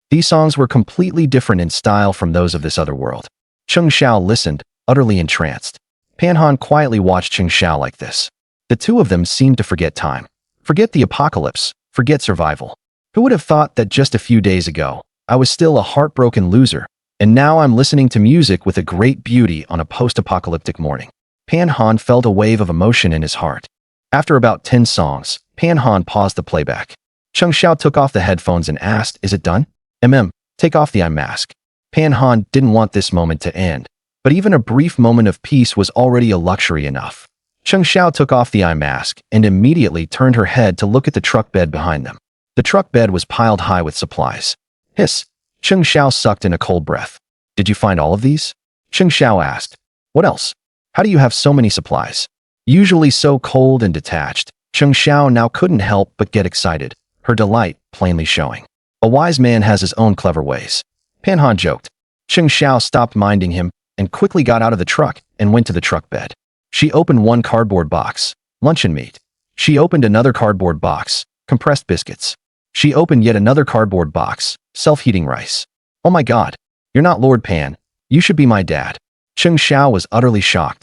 These songs were completely different in style from those of this other world. Cheng Xiao listened, utterly entranced. Pan Han quietly watched Cheng Xiao like this. The two of them seemed to forget time. Forget the apocalypse, forget survival. Who would have thought that just a few days ago, I was still a heartbroken loser, and now I'm listening to music with a great beauty on a post-apocalyptic morning. Pan Han felt a wave of emotion in his heart. After about 10 songs, Pan Han paused the playback. Cheng Xiao took off the headphones and asked, "Is it done?" Take off the eye mask. Pan Han didn't want this moment to end, but even a brief moment of peace was already a luxury enough. Cheng Xiao took off the eye mask and immediately turned her head to look at the truck bed behind them. The truck bed was piled high with supplies. Hiss! Cheng Xiao sucked in a cold breath. Did you find all of these? Cheng Xiao asked. What else? How do you have so many supplies? Usually so cold and detached, Cheng Xiao now couldn't help but get excited, her delight plainly showing. A wise man has his own clever ways. Pan Han joked. Cheng Xiao stopped minding him and quickly got out of the truck and went to the truck bed. She opened one cardboard box, luncheon meat. She opened another cardboard box, compressed biscuits. She opened yet another cardboard box, self-heating rice. Oh my God, you're not Lord Pan. You should be my dad. Cheng Xiao was utterly shocked.